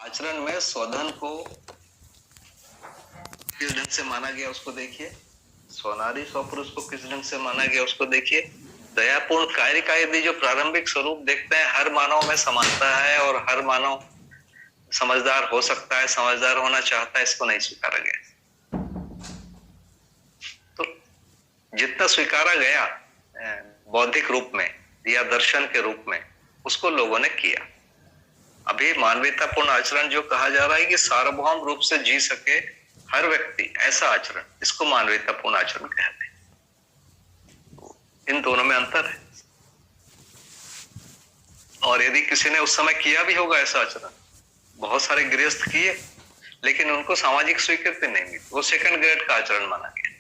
आचरण में स्वधन को किस ढंग से माना गया उसको देखिए, स्वनारी स्वपुरुष को किस ढंग से माना गया उसको देखिए। दयापूर्ण कार्य का यदि जो प्रारंभिक स्वरूप देखते हैं, हर मानव में समानता है और हर मानव समझदार हो सकता है, समझदार होना चाहता है, इसको नहीं स्वीकारा गया। तो जितना स्वीकारा गया बौद्धिक रूप में या दर्शन के रूप में, उसको लोगों ने किया। अभी मानवीयतापूर्ण आचरण जो कहा जा रहा है कि सार्वभौम रूप से जी सके हर व्यक्ति, ऐसा आचरण, इसको मानवीयतापूर्ण आचरण कहते हैं। इन दोनों में अंतर है। और यदि किसी ने उस समय किया भी होगा ऐसा आचरण, बहुत सारे गृहस्थ किए, लेकिन उनको सामाजिक स्वीकृति नहीं मिली, वो सेकंड ग्रेड का आचरण माना गया।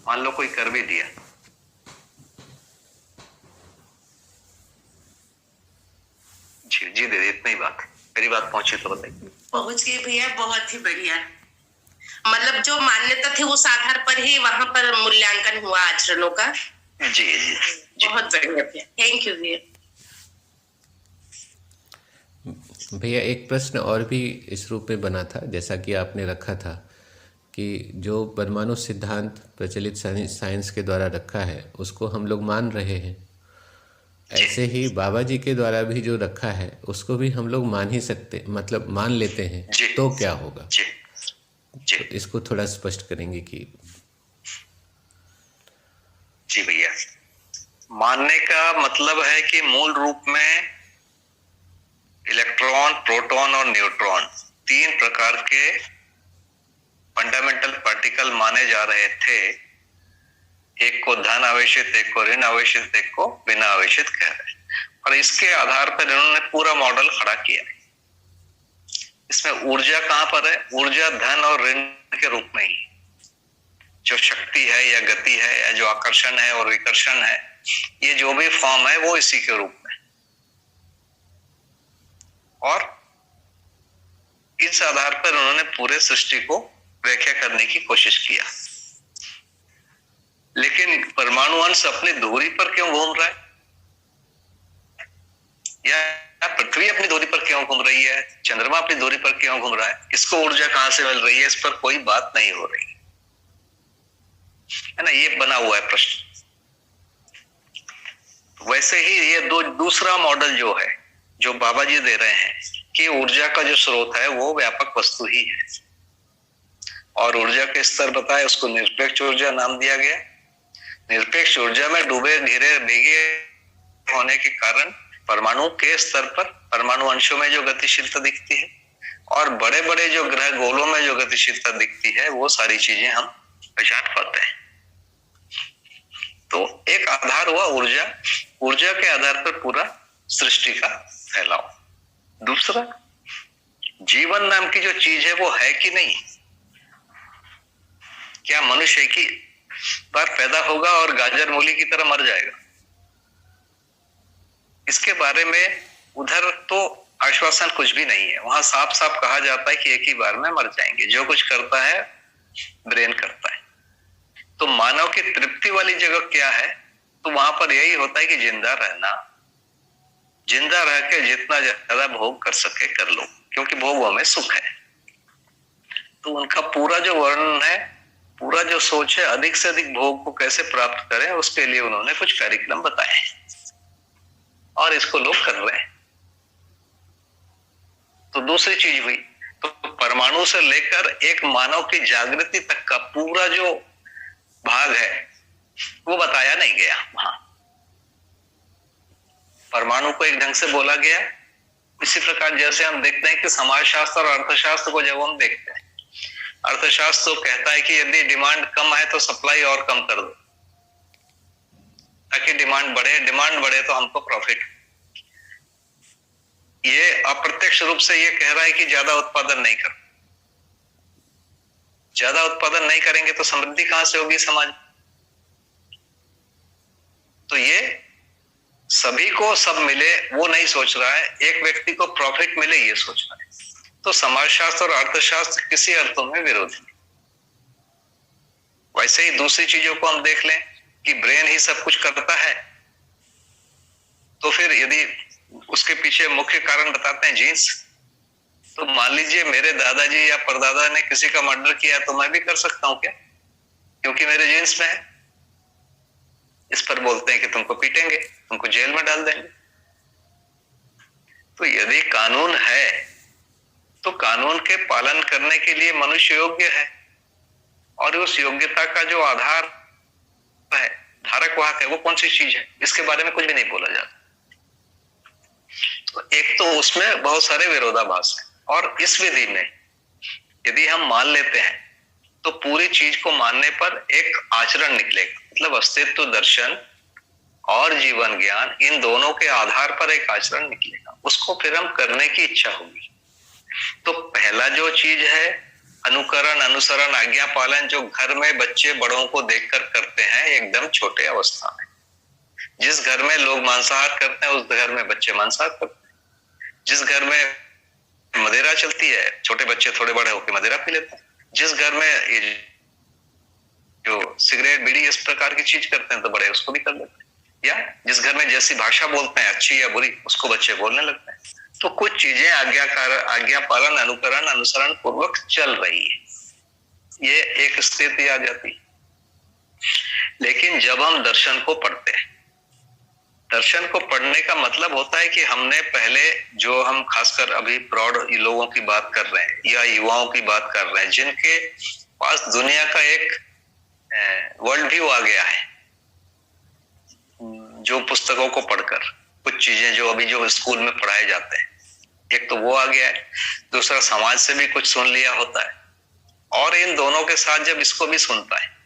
मान लो कोई कर भी दिया, जी दीदी, इतनी बात, मेरी बात पहुंची तो बताइए। पहुंच गई भैया, बहुत ही बढ़िया। मतलब जो मान्यता थी उस आधार पर ही वहां पर मूल्यांकन हुआ आचरणों का। जी जी, बहुत बढ़िया भैया, थैंक यू भैया। भैया एक प्रश्न और भी इस रूप में बना था, जैसा कि आपने रखा था कि जो परमाणु सिद्धांत प्रचलित साइंस के द्वारा रखा है उसको हम लोग मान रहे हैं, ऐसे ही बाबा जी के द्वारा भी जो रखा है उसको भी हम लोग मान ही सकते, मतलब मान लेते हैं, तो क्या होगा? तो इसको थोड़ा स्पष्ट करेंगे कि? जी भैया, मानने का मतलब है कि मूल रूप में इलेक्ट्रॉन, प्रोटॉन और न्यूट्रॉन, तीन प्रकार के फंडामेंटल पार्टिकल माने जा रहे थे। एक को धन आवेशित, एक को ऋण आवेशित, एक को बिना आवेशित कह रहे हैं। और इसके आधार पर इन्होंने पूरा मॉडल खड़ा किया। इसमें ऊर्जा कहां पर है? ऊर्जा धन और ऋण के रूप में ही, जो शक्ति है या गति है या जो आकर्षण है और विकर्षण है, ये जो भी फॉर्म है वो इसी के रूप में। और इस आधार पर उन्होंने पूरे सृष्टि को व्याख्या करने की कोशिश किया। लेकिन परमाणु अंश अपनी धुरी पर क्यों घूम रहा है, या पृथ्वी अपनी धुरी पर क्यों घूम रही है, चंद्रमा अपनी धुरी पर क्यों घूम रहा है, इसको ऊर्जा कहां से मिल रही है, इस पर कोई बात नहीं हो रही है ना। ये बना हुआ है प्रश्न। वैसे ही ये दूसरा मॉडल जो है, जो बाबा जी दे रहे हैं कि ऊर्जा का जो स्रोत है वो व्यापक वस्तु ही है, और ऊर्जा के स्तर बताए, उसको निरपेक्ष ऊर्जा नाम दिया गया। निरपेक्ष ऊर्जा में डूबे घिरे भीगे होने के कारण परमाणु के स्तर पर परमाणु अंशों में जो गतिशीलता दिखती है और बड़े बड़े जो ग्रह गोलों में जो गतिशीलता दिखती है, वो सारी चीजें हम पहचान पाते हैं। तो एक आधार हुआ ऊर्जा, ऊर्जा के आधार पर पूरा सृष्टि का फैलाव। दूसरा, जीवन नाम की जो चीज है वो है कि नहीं। क्या मनुष्य एक ही बार पैदा होगा और गाजर मूली की तरह मर जाएगा? इसके बारे में उधर तो आश्वासन कुछ भी नहीं है। वहां साफ साफ कहा जाता है कि एक ही बार में मर जाएंगे। जो कुछ करता है ब्रेन करता है। तो मानव की तृप्ति वाली जगह क्या है? तो वहां पर यही होता है कि जिंदा रहना, जिंदा रह के जितना ज्यादा भोग कर सके कर लो, क्योंकि भोगों में सुख है। तो उनका पूरा जो वर्णन है, पूरा जो सोच है, अधिक से अधिक भोग को कैसे प्राप्त करें, उसके लिए उन्होंने कुछ कार्यक्रम बताए हैं और इसको लोग कर रहे हैं। तो दूसरी चीज हुई, तो परमाणु से लेकर एक मानव की जागृति तक का पूरा जो भाग है वो बताया नहीं गया। वहां परमाणु को एक ढंग से बोला गया। इसी प्रकार जैसे हम देखते हैं कि समाजशास्त्र और अर्थशास्त्र को जब हम देखते हैं, अर्थशास्त्र तो कहता है कि यदि डिमांड कम है तो सप्लाई और कम कर दो ताकि डिमांड बढ़े तो हमको प्रॉफिट। ये अप्रत्यक्ष रूप से ये कह रहा है कि ज्यादा उत्पादन नहीं करो। ज्यादा उत्पादन नहीं करेंगे तो समृद्धि कहां से होगी समाज। तो ये सभी को सब मिले वो नहीं सोच रहा है, एक व्यक्ति को प्रॉफिट मिले ये सोच रहा है। तो समाजशास्त्र और अर्थशास्त्र किसी अर्थों में विरोधी। वैसे ही दूसरी चीजों को हम देख लें कि ब्रेन ही सब कुछ करता है, तो फिर यदि उसके पीछे मुख्य कारण बताते हैं जीन्स। तो मान लीजिए मेरे दादाजी या परदादा ने किसी का मर्डर किया तो मैं भी कर सकता हूं क्या, क्योंकि मेरे जीन्स में है। इस पर बोलते हैं कि तुमको पीटेंगे, तुमको जेल में डाल देंगे। तो यदि कानून है तो कानून के पालन करने के लिए मनुष्य योग्य है, और उस योग्यता का जो आधार है, धारक वाहक है, वो कौन सी चीज है, इसके बारे में कुछ भी नहीं बोला जाता। तो एक तो उसमें बहुत सारे विरोधाभास हैं, और इस विधि में यदि हम मान लेते हैं तो पूरी चीज को मानने पर एक आचरण निकलेगा, मतलब अस्तित्व दर्शन और जीवन ज्ञान, इन दोनों के आधार पर एक आचरण निकलेगा। उसको फिर हम करने की इच्छा होगी। तो पहला जो चीज है अनुकरण, अनुसरण, आज्ञा पालन, जो घर में बच्चे बड़ों को देखकर करते हैं एकदम छोटे अवस्था में। जिस घर में लोग मांसाहार करते हैं उस घर में बच्चे मांसाहार करते हैं। जिस घर में मदिरा चलती है, छोटे बच्चे थोड़े बड़े होकर मदिरा पी लेते हैं। जिस घर में ये जो सिगरेट बीड़ी इस प्रकार की चीज करते हैं तो बड़े उसको भी कर लेते हैं। या जिस घर में जैसी भाषा बोलते हैं, अच्छी या बुरी, उसको बच्चे बोलने लगते हैं। तो कुछ चीजें आज्ञा पालन, अनुकरण, अनुसरण पूर्वक चल रही है, ये एक स्थिति आ जाती। लेकिन जब हम दर्शन को पढ़ते हैं, दर्शन को पढ़ने का मतलब होता है कि हमने पहले जो हम खासकर अभी प्रौढ़ लोगों की बात कर रहे हैं या युवाओं की बात कर रहे हैं, जिनके पास दुनिया का एक वर्ल्ड व्यू आ गया है, जो पुस्तकों को पढ़कर कुछ चीजें जो अभी जो स्कूल में पढ़ाए जाते हैं, एक तो वो आ गया है, दूसरा समाज से भी कुछ सुन लिया होता है, और इन दोनों के साथ जब इसको भी सुनता है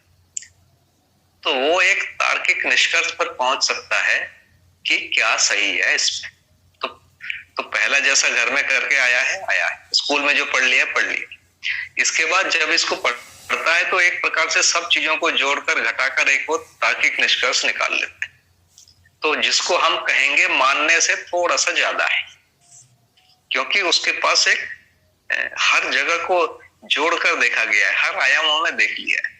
तो वो एक तार्किक निष्कर्ष पर पहुंच सकता है कि क्या सही है इसमें। तो पहला जैसा घर में करके आया है, स्कूल में जो पढ़ लिया पढ़ लिया। इसके बाद जब इसको पढ़ता है तो एक प्रकार से सब चीजों को जोड़कर घटाकर एक वो तार्किक निष्कर्ष निकाल लेता है। तो जिसको हम कहेंगे मानने से थोड़ा सा ज्यादा है, क्योंकि उसके पास एक हर जगह को जोड़कर देखा गया है, हर आयामों में देख लिया है।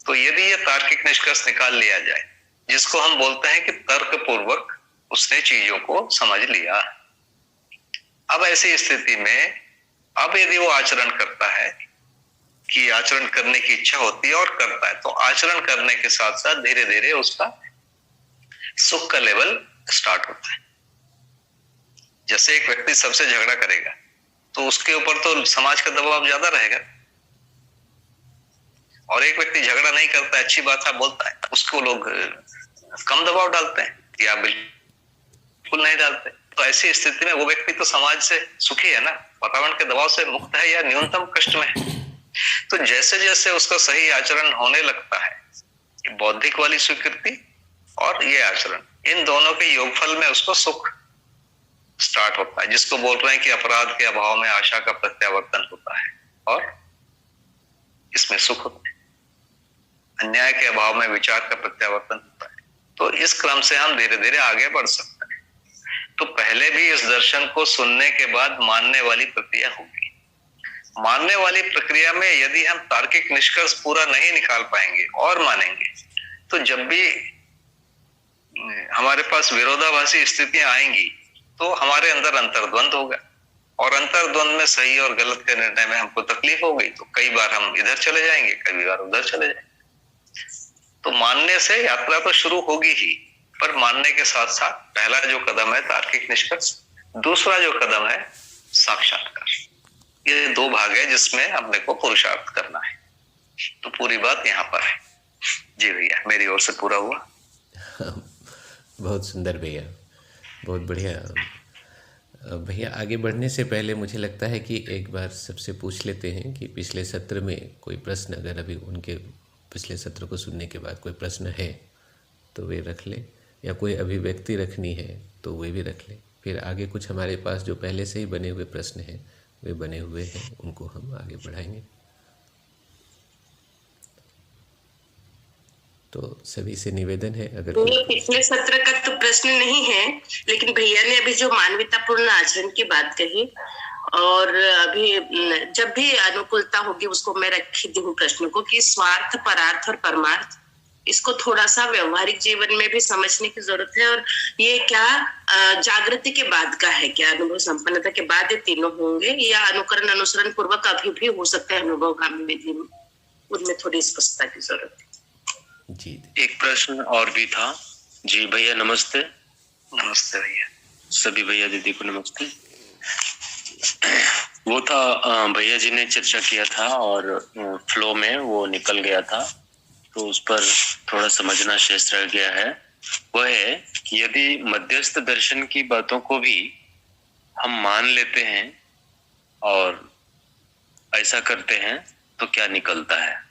तो यदि ये तार्किक निष्कर्ष निकाल लिया जाए, जिसको हम बोलते हैं कि तर्क पूर्वक उसने चीजों को समझ लिया। अब ऐसी स्थिति में अब यदि वो आचरण करता है, कि आचरण करने की इच्छा होती है और करता है, तो आचरण करने के साथ साथ धीरे धीरे उसका सुख का लेवल स्टार्ट होता है। जैसे एक व्यक्ति सबसे झगड़ा करेगा तो उसके ऊपर तो समाज का दबाव ज्यादा रहेगा, और एक व्यक्ति झगड़ा नहीं करता, अच्छी बात है बोलता है, उसको लोग कम दबाव डालते हैं या बिल्कुल नहीं डालते। तो ऐसी स्थिति में वो व्यक्ति तो समाज से सुखी है ना, वातावरण के दबाव से मुक्त है या न्यूनतम कष्ट में है। तो जैसे जैसे उसका सही आचरण होने लगता है, बौद्धिक वाली स्वीकृति और ये आचरण, इन दोनों के योगफल में उसको सुख स्टार्ट होता है, जिसको बोल रहे हैं कि अपराध के अभाव में आशा का प्रत्यावर्तन होता है और इसमें सुख होता है। अन्याय के अभाव में विचार का प्रत्यावर्तन होता है। तो इस क्रम से हम धीरे धीरे आगे बढ़ सकते हैं। तो पहले भी इस दर्शन को सुनने के बाद मानने वाली प्रक्रिया होगी। मानने वाली प्रक्रिया में यदि हम तार्किक निष्कर्ष पूरा नहीं निकाल पाएंगे और मानेंगे, तो जब भी हमारे पास विरोधाभासी स्थितियां आएंगी तो हमारे अंदर अंतर्द्वंद होगा, और अंतर्द्वंद में सही और गलत के निर्णय में हमको तकलीफ हो गई तो कई बार हम इधर चले जाएंगे, कई बार उधर चले जाएंगे। तो मानने से यात्रा तो शुरू होगी ही, पर मानने के साथ साथ पहला जो कदम है तार्किक निष्कर्ष, दूसरा जो कदम है साक्षात्कार। ये दो भाग है जिसमें अपने को पुरुषार्थ करना है। तो पूरी बात यहाँ पर है। जी भैया, मेरी ओर से पूरा हुआ। बहुत सुंदर भैया, बहुत बढ़िया। भैया आगे बढ़ने से पहले मुझे लगता है कि एक बार सबसे पूछ लेते हैं कि पिछले सत्र में कोई प्रश्न, अगर अभी उनके पिछले सत्र को सुनने के बाद कोई प्रश्न है तो वे रख ले, या कोई अभिव्यक्ति रखनी है तो वे भी रख ले। फिर आगे कुछ हमारे पास जो पहले से ही बने हुए प्रश्न हैं वे बने हुए हैं, उनको हम आगे बढ़ाएंगे। तो सभी से निवेदन है, अगर पिछले सत्र का तो प्रश्न नहीं है, लेकिन भैया ने अभी जो मानवतापूर्ण आचरण की बात कही, और अभी जब भी अनुकूलता होगी उसको मैं रखी दी हूँ प्रश्न को कि स्वार्थ, परार्थ और परमार्थ इसको थोड़ा सा व्यवहारिक जीवन में भी समझने की जरूरत है। और ये क्या जागृति के बाद का है, क्या अनुभव संपन्नता के बाद ये तीनों होंगे, या अनुकरण अनुसरण पूर्वक अभी भी हो सकता है अनुभवगामी विधि में, उनमें थोड़ी स्पष्टता की जरूरत है। जी एक प्रश्न और भी था। जी भैया नमस्ते। नमस्ते भैया। सभी भैया दीदी को नमस्ते। वो था भैया जी ने चर्चा किया था और फ्लो में वो निकल गया था, तो उस पर थोड़ा समझना शेष रह गया है। वह है कि यदि मध्यस्थ दर्शन की बातों को भी हम मान लेते हैं और ऐसा करते हैं तो क्या निकलता है।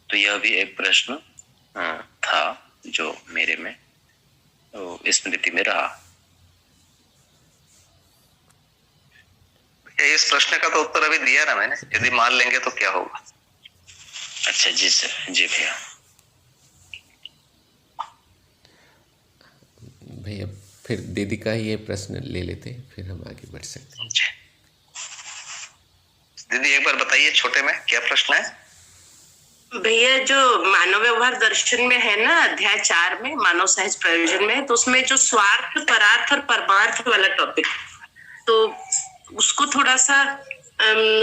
तो यह भी एक प्रश्न था जो मेरे में स्मृति में रहा। इस प्रश्न का तो उत्तर अभी दिया ना मैंने, यदि मान लेंगे तो क्या होगा। अच्छा जी सर। जी भैया। भैया फिर दीदी का ये प्रश्न ले लेते हैं, फिर हम आगे बढ़ सकते हैं। दीदी एक बार बताइए छोटे में क्या प्रश्न है। भैया जो मानव व्यवहार दर्शन में है ना, अध्याय 4 में मानव सहज प्रयोजन में, तो उसमें जो स्वार्थ, परार्थ और परमार्थ वाला टॉपिक, तो उसको थोड़ा सा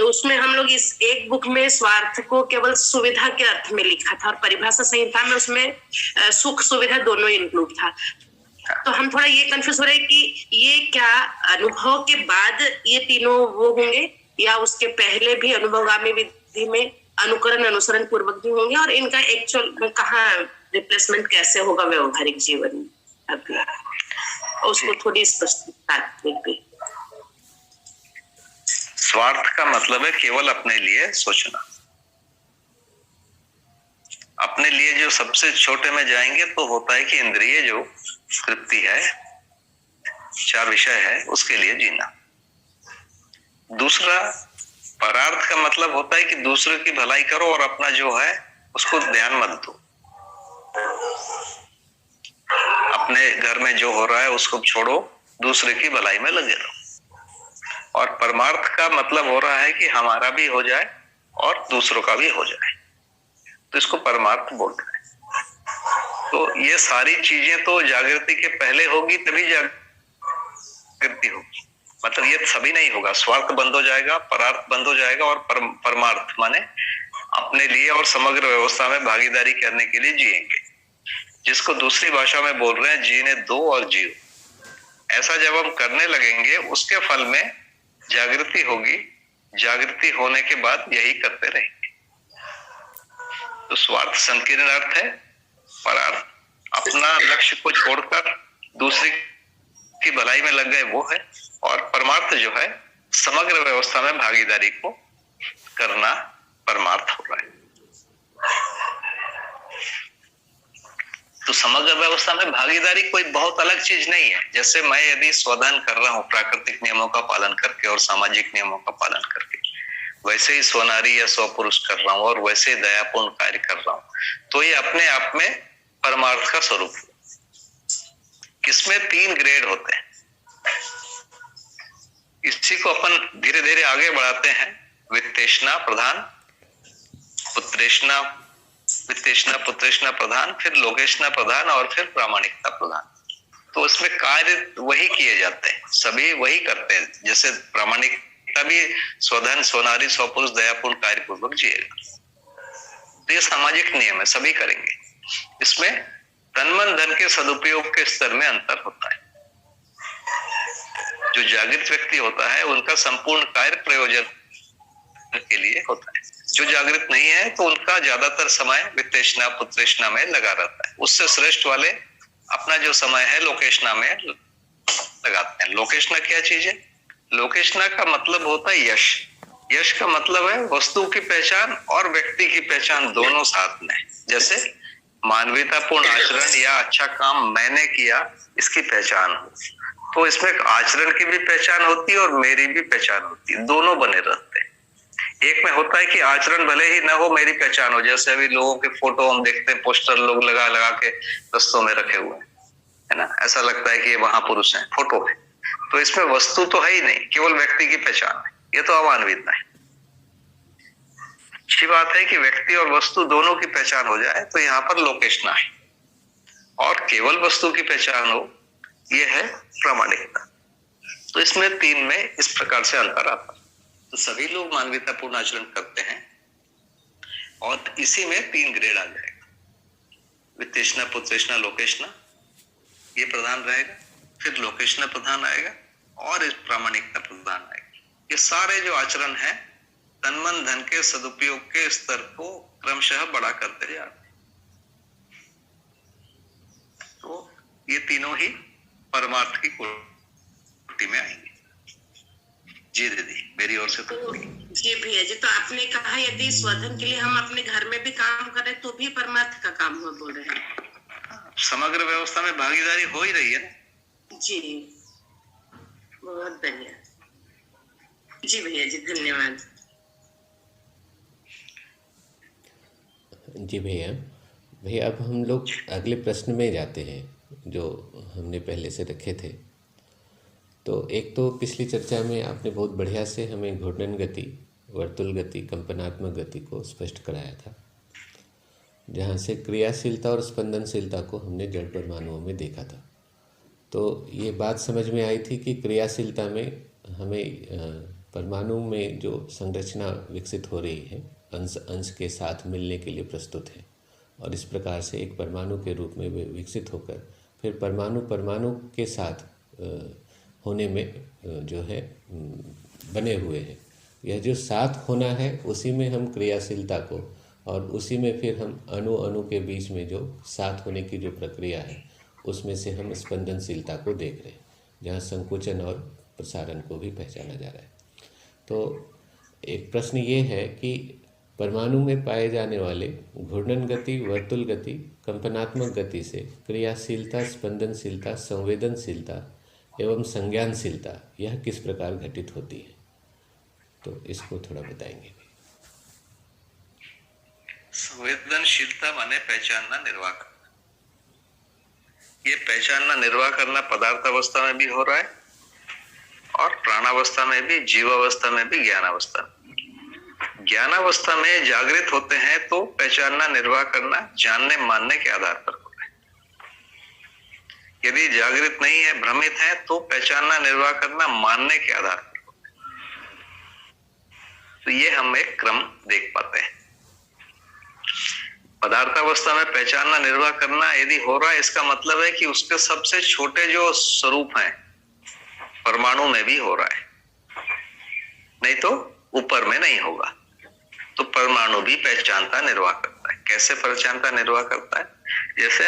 उसमें हम लोग इस एक बुक में स्वार्थ को केवल सुविधा के अर्थ में लिखा था और परिभाषा संहिता में उसमें सुख सुविधा दोनों इंक्लूड था। तो हम थोड़ा ये कंफ्यूज हो रहे हैं कि ये क्या अनुभव के बाद ये तीनों वो होंगे, या उसके पहले भी अनुभवगामी विधि में अनुकरण अनुसरण पूर्वक भी होंगे, और इनका एक्चुअल में कहाँ रिप्लेसमेंट कैसे होगा व्यवहारिक जीवन में, अभी उसको थोड़ी स्पष्टता देंगे। स्वार्थ का मतलब है केवल अपने लिए सोचना। अपने लिए जो सबसे छोटे में जाएंगे तो होता है कि इंद्रिय जो तृप्ति है, 4 विषय है, उसके लिए जीना। दूसरा परार्थ का मतलब होता है कि दूसरे की भलाई करो और अपना जो है उसको ध्यान मत दो। अपने घर में जो हो रहा है उसको छोड़ो, दूसरे की भलाई में लगे रहो। और परमार्थ का मतलब हो रहा है कि हमारा भी हो जाए और दूसरों का भी हो जाए, तो इसको परमार्थ बोलते हैं। तो ये सारी चीजें तो जागृति के पहले होगी, तभी जागृति होगी। मतलब ये सभी नहीं होगा। स्वार्थ बंद हो जाएगा, परार्थ बंद हो जाएगा, और परमार्थ माने अपने लिए और समग्र व्यवस्था में भागीदारी करने के लिए जिएंगे, जिसको दूसरी भाषा में बोल रहे हैं जीने दो और जियो। ऐसा जब हम करने लगेंगे उसके फल में जागृति होगी। जागृति होने के बाद यही करते रहेंगे। तो स्वार्थ संकीर्ण अर्थ है, परार्थ अपना लक्ष्य को छोड़कर दूसरी की भलाई में लग गए वो है, और परमार्थ जो है समग्र व्यवस्था में भागीदारी को करना परमार्थ हो रहा है। तो समग्र व्यवस्था में भागीदारी कोई बहुत अलग चीज नहीं है। जैसे मैं यदि स्वधन कर रहा हूँ प्राकृतिक नियमों का पालन करके और सामाजिक नियमों का पालन करके, वैसे ही स्वनारी या स्वपुरुष कर रहा हूँ और वैसे ही दयापूर्ण कार्य कर रहा हूँ, तो ये अपने आप में परमार्थ का स्वरूप है। इसमें 3 ग्रेड होते हैं। इसी को अपन धीरे धीरे आगे बढ़ाते हैं। वित्तेषणा प्रधान, पुत्रेषणा प्रधान, फिर लोकेषणा प्रधान, और फिर प्रामाणिकता प्रधान। तो उसमें कार्य वही किए जाते हैं, सभी वही करते हैं। जैसे प्रामाणिकता भी स्वधन, स्वनारी, स्वपुरुष, दयापूर्ण कार्य पूर्वक जिएगा। तो ये सामाजिक नियम है, सभी करेंगे। इसमें तन मन धन के सदुपयोग के स्तर में अंतर होता है। जो जागृत व्यक्ति होता है उनका संपूर्ण कार्य प्रयोजन के लिए होता है। जो जागृत नहीं है तो उनका ज्यादातर समय वित्तेषणा, पुत्रेषणा में लगा रहता है। उससे श्रेष्ठ वाले अपना जो समय है लोकेषणा में लगाते हैं। लोकेषणा क्या चीज है? लोकेषणा का मतलब होता है यश। यश का मतलब है वस्तु की पहचान और व्यक्ति की पहचान दोनों साथ में। जैसे मानवीयतापूर्ण आचरण या अच्छा काम मैंने किया, इसकी पहचान हो, तो इसमें आचरण की भी पहचान होती है और मेरी भी पहचान होती है, दोनों बने रहते हैं। एक में होता है कि आचरण भले ही ना हो, मेरी पहचान हो। जैसे अभी लोगों के फोटो हम देखते हैं, पोस्टर लोग लगा लगा के रस्तों में रखे हुए हैं, है ना, ऐसा लगता है कि ये महापुरुष हैं, फोटो है। तो इसमें वस्तु तो है ही नहीं, केवल व्यक्ति की पहचान है। ये तो अमानवीयता है। अच्छी बात है कि व्यक्ति और वस्तु दोनों की पहचान हो जाए तो यहाँ पर लोकेशना है, और केवल वस्तु की पहचान हो यह है प्रामाणिकता। तो इसमें तीन में इस प्रकार से अंतर आता है। तो सभी लोग मानवीयतापूर्ण आचरण करते हैं और इसी में तीन ग्रेड आ जाएगा, वित्तेषणा, पुत्रेषणा, लोकेशना, ये प्रधान रहेगा, फिर लोकेशना प्रधान आएगा और इस प्रामाणिकता प्रधान आएगा। ये सारे जो आचरण है तन मन धन के सदुपयोग के स्तर को क्रमशः बड़ा करते जाते हैं। तो ये तीनों ही परमार्थ की कोटि में आएंगे। जी दीदी, मेरी ओर से तो जी भैया जी, तो आपने कहा यदि स्वधन के लिए हम अपने घर में भी काम करें तो भी परमार्थ का काम हो, बोल रहे हैं। समग्र व्यवस्था में भागीदारी हो ही रही है ना। जी, बहुत बढ़िया। जी भैया जी, धन्यवाद। जी भैया, अब हम लोग अगले प्रश्न में जाते हैं जो हमने पहले से रखे थे। तो एक तो पिछली चर्चा में आपने बहुत बढ़िया से हमें घूर्णन गति, वर्तुल गति, कंपनात्मक गति को स्पष्ट कराया था, जहाँ से क्रियाशीलता और स्पंदनशीलता को हमने जड़ परमाणुओं में देखा था। तो ये बात समझ में आई थी कि क्रियाशीलता में हमें परमाणु में जो संरचना विकसित हो रही है अंश अंश के साथ मिलने के लिए प्रस्तुत है, और इस प्रकार से एक परमाणु के रूप में वे विकसित होकर फिर परमाणु के साथ होने में जो है बने हुए हैं। यह जो साथ होना है उसी में हम क्रियाशीलता को, और उसी में फिर हम अणु के बीच में जो साथ होने की जो प्रक्रिया है उसमें से हम स्पंदनशीलता को देख रहे हैं, जहाँ संकुचन और प्रसारण को भी पहचाना जा रहा है। तो एक प्रश्न ये है कि परमाणु में पाए जाने वाले घूर्णन गति, वर्तुल गति, कंपनात्मक गति से क्रियाशीलता, स्पंदनशीलता, संवेदनशीलता एवं संज्ञानशीलता यह किस प्रकार घटित होती है, तो इसको थोड़ा बताएंगे। संवेदनशीलता माने पहचानना, निर्वाह करना। ये पहचानना, निर्वाह करना पदार्थ अवस्था में भी हो रहा है और प्राणावस्था में भी, जीवावस्था में भी, ज्ञानावस्था में। ज्ञानावस्था में जागृत होते हैं तो पहचानना, निर्वाह करना जानने मानने के आधार पर होता है। यदि जागृत नहीं है, भ्रमित है, तो पहचानना, निर्वाह करना मानने के आधार पर होता है। तो ये हम एक क्रम देख पाते हैं। पदार्थावस्था में पहचानना, निर्वाह करना यदि हो रहा है, इसका मतलब है कि उसके सबसे छोटे जो स्वरूप हैं परमाणु में भी हो रहा है, नहीं तो ऊपर में नहीं होगा। तो परमाणु भी पहचानता, निर्वाह करता है। कैसे पहचानता, निर्वाह करता है? जैसे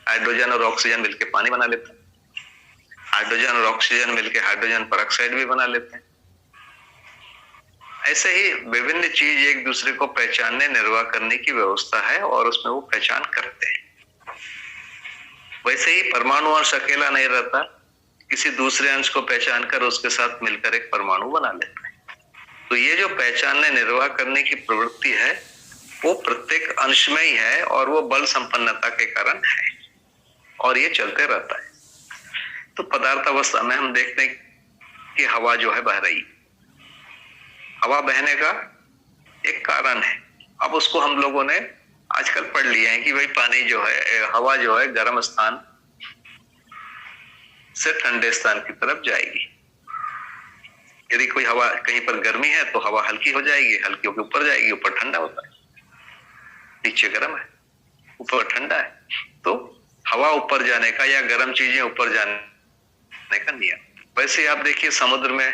हाइड्रोजन और ऑक्सीजन मिलकर पानी बना लेते हैं, हाइड्रोजन और ऑक्सीजन मिलकर हाइड्रोजन पेरोक्साइड भी बना लेते हैं। ऐसे ही विभिन्न चीज एक दूसरे को पहचानने, निर्वाह करने की व्यवस्था है और उसमें वो पहचान करते हैं। वैसे ही परमाणु अंश अकेला नहीं रहता, किसी दूसरे अंश को पहचान कर उसके साथ मिलकर एक परमाणु बना लेता है। तो ये जो पहचानने, निर्वाह करने की प्रवृत्ति है वो प्रत्येक अंश में ही है और वो बल संपन्नता के कारण है और ये चलते रहता है। तो पदार्थ अवस्था में हम देखते हैं कि हवा जो है बह रही, हवा बहने का एक कारण है। अब उसको हम लोगों ने आजकल पढ़ लिया है कि भाई पानी जो है, हवा जो है गर्म स्थान से ठंडे स्थान की तरफ जाएगी। यदि कोई हवा कहीं पर गर्मी है तो हवा हल्की हो जाएगी, हल्की होकर ऊपर जाएगी, ऊपर ठंडा होता है, नीचे गर्म है, ऊपर ठंडा है। तो हवा ऊपर जाने का या गर्म चीजें ऊपर जाने का नियम। वैसे आप देखिए समुद्र में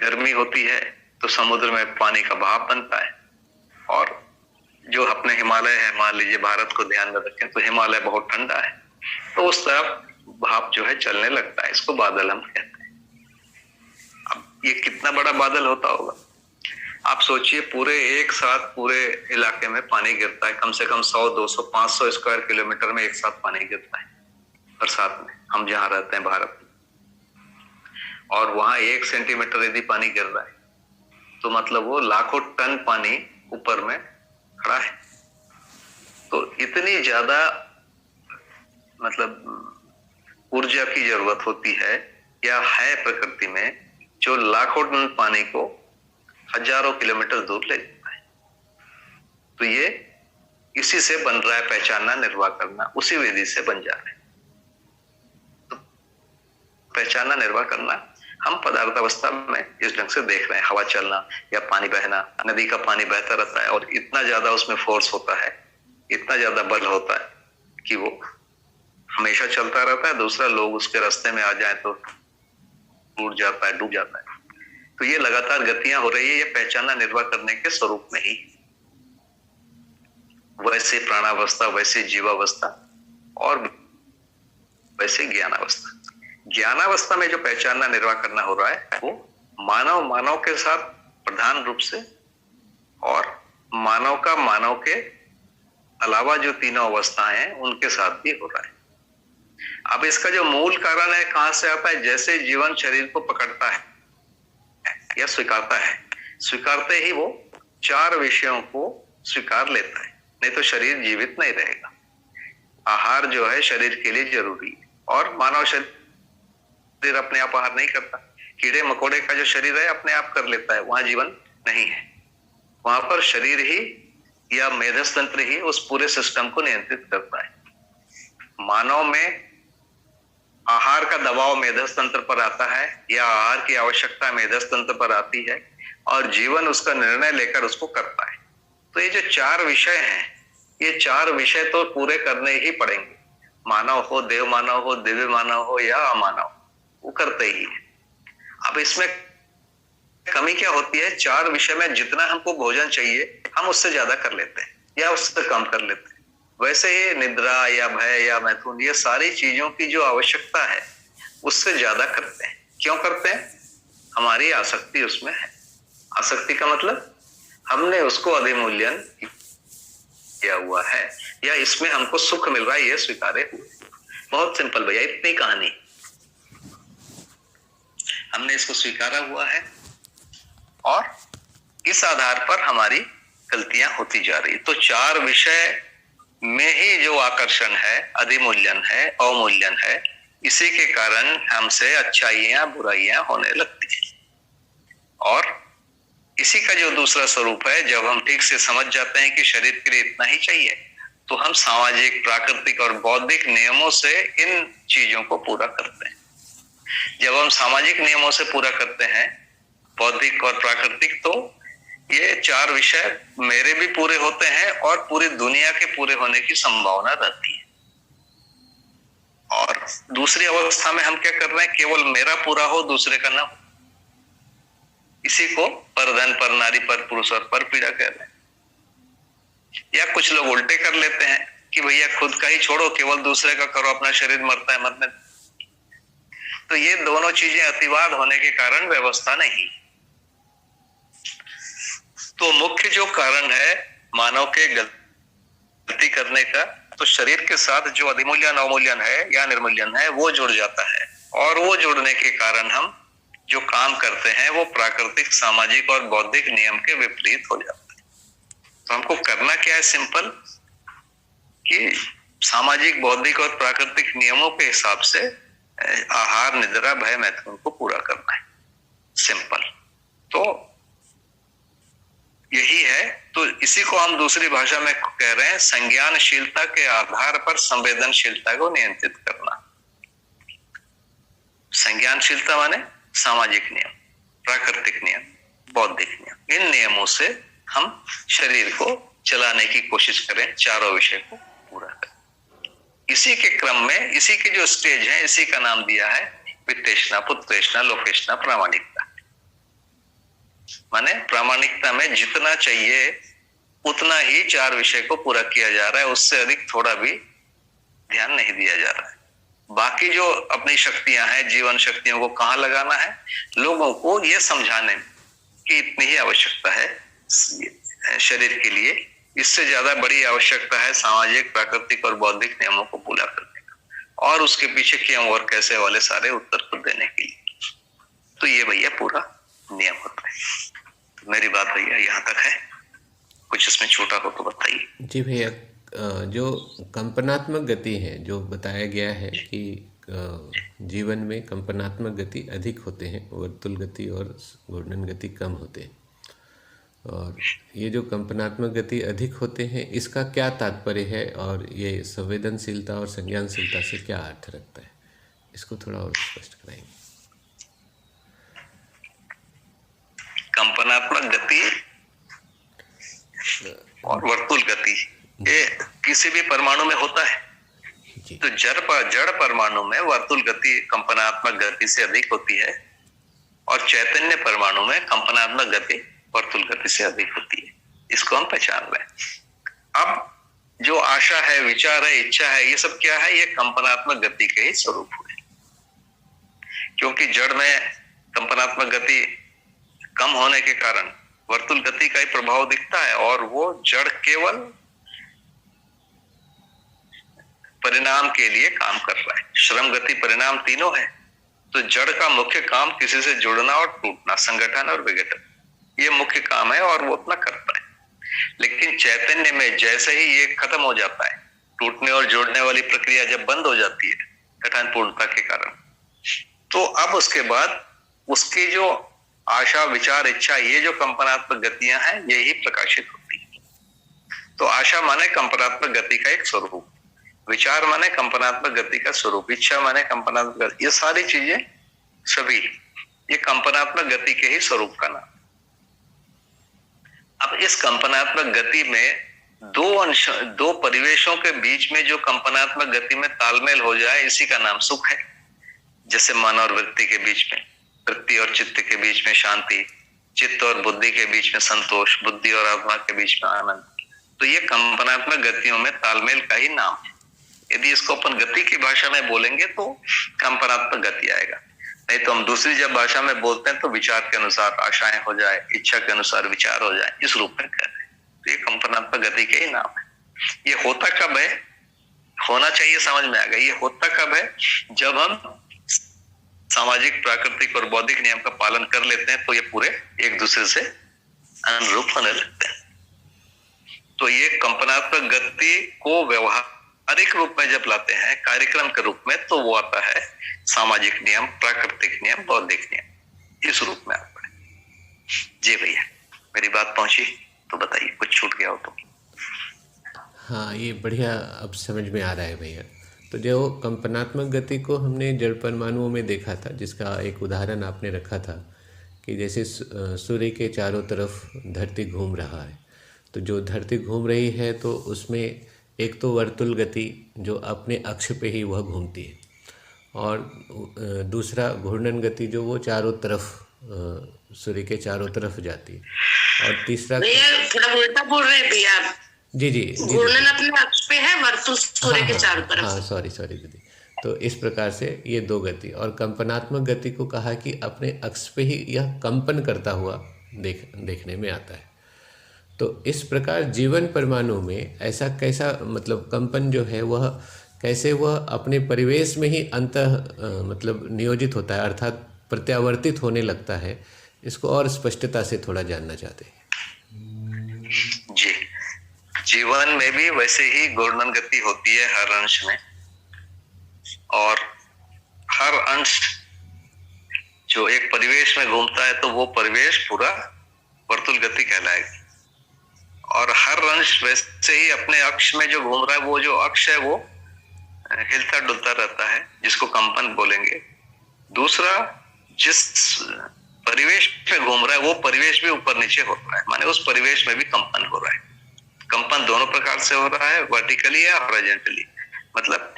गर्मी होती है तो समुद्र में पानी का भाप बनता है, और जो अपने हिमालय है, मान लीजिए भारत को ध्यान में रखें तो हिमालय बहुत ठंडा है, तो उस तरफ भाप जो है चलने लगता है, इसको बादल हम कहते हैं। अब ये कितना बड़ा बादल होता होगा आप सोचिए, पूरे एक साथ पूरे इलाके में पानी गिरता है, कम से कम 100, 200, 500 स्क्वायर किलोमीटर में एक साथ पानी गिरता है बरसात में, हम जहां रहते हैं भारत में। और वहां 1 सेंटीमीटर यदि पानी गिर रहा है तो मतलब वो लाखों टन पानी ऊपर में खड़ा है। तो इतनी ज्यादा मतलब ऊर्जा की जरूरत होती है या है प्रकृति में, जो लाखों टन पानी को हजारों किलोमीटर दूर ले जाता है। तो ये इसी से बन रहा है, पहचानना निर्वाह करना उसी विधि से बन जा रहे हैं। तो पहचानना निर्वाह करना हम पदार्थ अवस्था में इस ढंग से देख रहे हैं, हवा चलना या पानी बहना, नदी का पानी बहता रहता है और इतना ज्यादा उसमें फोर्स होता है, इतना ज्यादा बल होता है कि वो हमेशा चलता रहता है। दूसरा, लोग उसके रास्ते में आ जाए तो टूट जाता है, डूब जाता है। तो ये लगातार गतियां हो रही है, ये पहचानना निर्वाह करने के स्वरूप में ही। वैसे प्राणावस्था, वैसे जीवावस्था और वैसे ज्ञानावस्था। ज्ञानावस्था में जो पहचानना निर्वाह करना हो रहा है वो मानव के साथ प्रधान रूप से और मानव के अलावा जो तीनों अवस्थाएं हैं उनके साथ भी हो रहा है। अब इसका जो मूल कारण है कहां से आता है? जैसे जीवन शरीर को पकड़ता है या स्वीकारता है, स्वीकारते ही वो 4 विषयों को स्वीकार लेता है, नहीं तो शरीर जीवित नहीं रहेगा। आहार जो है शरीर के लिए जरूरी है और मानव शरीर अपने आप आहार नहीं करता। कीड़े मकोड़े का जो शरीर है अपने आप कर लेता है, वहां जीवन नहीं है। वहां पर शरीर ही या मेधस तंत्र ही उस पूरे सिस्टम को नियंत्रित करता है। मानव में आहार का दबाव मेधस तंत्र पर आता है या आहार की आवश्यकता मेधस तंत्र पर आती है और जीवन उसका निर्णय लेकर उसको करता है। तो ये जो 4 विषय हैं, ये 4 विषय तो पूरे करने ही पड़ेंगे। मानव हो, देव मानव हो, दिव्य मानव हो या अमानव, वो करते ही है। अब इसमें कमी क्या होती है? 4 विषय में जितना हमको भोजन चाहिए हम उससे ज्यादा कर लेते हैं या उससे कम कर लेते हैं। वैसे ही निद्रा या भय या मैथुन, ये सारी चीजों की जो आवश्यकता है उससे ज्यादा करते हैं। क्यों करते हैं? हमारी आसक्ति उसमें है। आसक्ति का मतलब हमने उसको अधिमूल्यन किया हुआ है या इसमें हमको सुख मिल रहा है, ये स्वीकारे हुए। बहुत सिंपल भैया, इतनी कहानी। हमने इसको स्वीकारा हुआ है और इस आधार पर हमारी गलतियां होती जा रही। तो 4 विषय में ही जो आकर्षण है, अधिमूल्यन है, अवमूल्यन है, इसी के कारण हमसे अच्छाइयां बुराइयां होने लगती है। और इसी का जो दूसरा स्वरूप है, जब हम ठीक से समझ जाते हैं कि शरीर के लिए इतना ही चाहिए, तो हम सामाजिक, प्राकृतिक और बौद्धिक नियमों से इन चीजों को पूरा करते हैं। जब हम सामाजिक नियमों से पूरा करते हैं, बौद्धिक और प्राकृतिक, तो ये 4 विषय मेरे भी पूरे होते हैं और पूरी दुनिया के पूरे होने की संभावना रहती है। और दूसरी अवस्था में हम क्या कर रहे हैं? केवल मेरा पूरा हो, दूसरे का ना हो। इसी को परधन, पर नारी, पर पुरुष और पर पीड़ा कह रहे हैं। या कुछ लोग उल्टे कर लेते हैं कि भैया खुद का ही छोड़ो, केवल दूसरे का करो, अपना शरीर मरता है मरने। तो ये दोनों चीजें अतिवाद होने के कारण व्यवस्था नहीं। तो मुख्य जो कारण है मानव के गलती करने का, तो शरीर के साथ जो अधिमूल्यन, अवमूल्यन है या निर्मूल्यन है वो जुड़ जाता है। और वो जुड़ने के कारण हम जो काम करते हैं वो प्राकृतिक, सामाजिक और बौद्धिक नियम के विपरीत हो जाता है। तो हमको करना क्या है? सिंपल, कि सामाजिक, बौद्धिक और प्राकृतिक नियमों के हिसाब से आहार, निद्रा, भय, मैथुन को पूरा करना है। सिंपल। तो यही है। तो इसी को हम दूसरी भाषा में कह रहे हैं संज्ञानशीलता के आधार पर संवेदनशीलता को नियंत्रित करना। संज्ञानशीलता माने सामाजिक नियम, प्राकृतिक नियम, बौद्धिक नियम। इन नियमों से हम शरीर को चलाने की कोशिश करें, 4 विषय को पूरा करें। इसी के क्रम में, इसी के जो स्टेज है, इसी का नाम दिया है वित्तेषणा, पुत्रेषणा, लोकेषणा, प्रामाणिकता। माने प्रामाणिकता में जितना चाहिए उतना ही 4 विषय को पूरा किया जा रहा है, उससे अधिक थोड़ा भी ध्यान नहीं दिया जा रहा है। बाकी जो अपनी शक्तियां हैं, जीवन शक्तियों को कहाँ लगाना है? लोगों को ये समझाने में कि इतनी ही आवश्यकता है शरीर के लिए, इससे ज्यादा बड़ी आवश्यकता है सामाजिक, प्राकृतिक और बौद्धिक नियमों को पूरा करने का, और उसके पीछे क्यों और कैसे वाले सारे उत्तर को देने के लिए। तो ये भैया पूरा नियम होता है। तो मेरी बात भैया यहाँ तक है, कुछ इसमें छोटा हो तो बताइए। जी भैया, जो कंपनात्मक गति है, जो बताया गया है कि जीवन में कंपनात्मक गति अधिक होते हैं, वर्तुल गति और घूर्णन गति कम होते हैं। और ये जो कंपनात्मक गति अधिक होते हैं, इसका क्या तात्पर्य है और ये संवेदनशीलता और संज्ञानशीलता से क्या अर्थ रखता है, इसको थोड़ा और स्पष्ट कराएंगे। कंपनात्मक गति और वर्तुल गति ये किसी भी परमाणु में होता है। तो जड़ परमाणु में वर्तुल गति कंपनात्मक गति से अधिक होती है और चैतन्य परमाणु में कंपनात्मक गति वर्तुल गति से अधिक होती है। इसको हम पहचान रहे हैं। अब जो आशा है, विचार है, इच्छा है, ये सब क्या है? ये कंपनात्मक गति के ही स्वरूप हुए, क्योंकि जड़ में कंपनात्मक गति कम होने के कारण वर्तुल गति का ही प्रभाव दिखता है और वो जड़ केवल परिणाम के लिए काम कर रहा है। श्रम, गति, परिणाम तीनों है। तो जड़ का मुख्य काम किसी से जुड़ना और टूटना, संगठन और विघटन, ये मुख्य काम है और वो उतना करता है। लेकिन चैतन्य में जैसे ही ये खत्म हो जाता है, टूटने और जोड़ने वाली प्रक्रिया जब बंद हो जाती है कठिन पूर्णता के कारण, तो अब उसके बाद उसकी जो आशा, विचार, इच्छा, ये जो कंपनात्मक गतियां हैं, ये ही प्रकाशित होती है। तो आशा माने कंपनात्मक गति का एक स्वरूप, विचार माने कंपनात्मक गति का स्वरूप, इच्छा माने कंपनात्मक गति, ये सारी चीजें सभी ये कंपनात्मक गति के ही स्वरूप का नाम। अब इस कंपनात्मक गति में दो परिवेशों के बीच में जो कंपनात्मक गति में तालमेल हो जाए, इसी का नाम सुख है। जैसे मन और वृत्ति के बीच में, वृत्ति और चित्त के बीच में शांति, चित्त और बुद्धि के बीच में संतोष, बुद्धि और आत्मा के बीच में आनंद। तो ये कंपनात्मक गतियों में तालमेल का ही नाम है। यदि इसको अपन गति की भाषा में बोलेंगे तो कंपनात्मक गति आएगा, नहीं तो हम दूसरी जब भाषा में बोलते हैं तो विचार के अनुसार आशाएं हो जाए, इच्छा के अनुसार विचार हो जाए, इस रूप में कह रहे हैं। तो ये कंपनात्मक गति के ही नाम है। ये होता कब है? होना चाहिए, समझ में आ गया। ये होता कब है? जब हम सामाजिक, प्राकृतिक और बौद्धिक नियम का पालन कर लेते हैं, तो ये पूरे एक दूसरे से अनुरूप होने लगते हैं। तो ये कंपनात्मक गति को व्यवहारिक रूप में जब लाते हैं, कार्यक्रम के रूप में, तो वो आता है सामाजिक नियम, प्राकृतिक नियम, बौद्धिक नियम, इस रूप में आता है। जी भैया, मेरी बात पहुंची तो बताइए, कुछ छूट गया हो तो। हाँ, ये बढ़िया अब समझ में आ रहा है भैया। तो जो कंपनात्मक गति को हमने जड़ परमाणुओं में देखा था, जिसका एक उदाहरण आपने रखा था कि जैसे सूर्य के चारों तरफ धरती घूम रहा है, तो जो धरती घूम रही है तो उसमें एक तो वर्तुल गति जो अपने अक्ष पे ही वह घूमती है, और दूसरा घूर्णन गति जो वो चारों तरफ सूर्य के चारों तरफ जाती है, और तीसरा भैया थोड़ा उल्टा बोल रहे हैं भैया आप। जी, घूर्णन अपने अक्ष पे है, वर्तुल सूर्य के चारों तरफ। हाँ, सॉरी दीदी। तो इस प्रकार से ये दो गति, और कंपनात्मक गति को कहा कि अपने अक्ष पे ही यह कंपन करता हुआ देखने में आता है। तो इस प्रकार जीवन परमाणु में ऐसा कैसा, मतलब कंपन जो है वह कैसे वह अपने परिवेश में ही मतलब नियोजित होता है, अर्थात प्रत्यावर्तित होने लगता है, इसको और स्पष्टता से थोड़ा जानना चाहते हैं। जी, जीवन में भी वैसे ही घूर्णन गति होती है हर अंश में, और हर अंश जो एक परिवेश में घूमता है तो वो परिवेश पूरा वर्तुल गति कहलाएगा। और हर अंश वैसे ही अपने अक्ष में जो घूम रहा है, वो जो अक्ष है वो हिलता डुलता रहता है, जिसको कंपन बोलेंगे। दूसरा, जिस परिवेश में घूम रहा है वो परिवेश भी ऊपर नीचे हो रहा है, माने उस परिवेश में भी कंपन हो रहा है। कंपन दोनों प्रकार से हो रहा है, वर्टिकली या हॉरिजॉन्टली। मतलब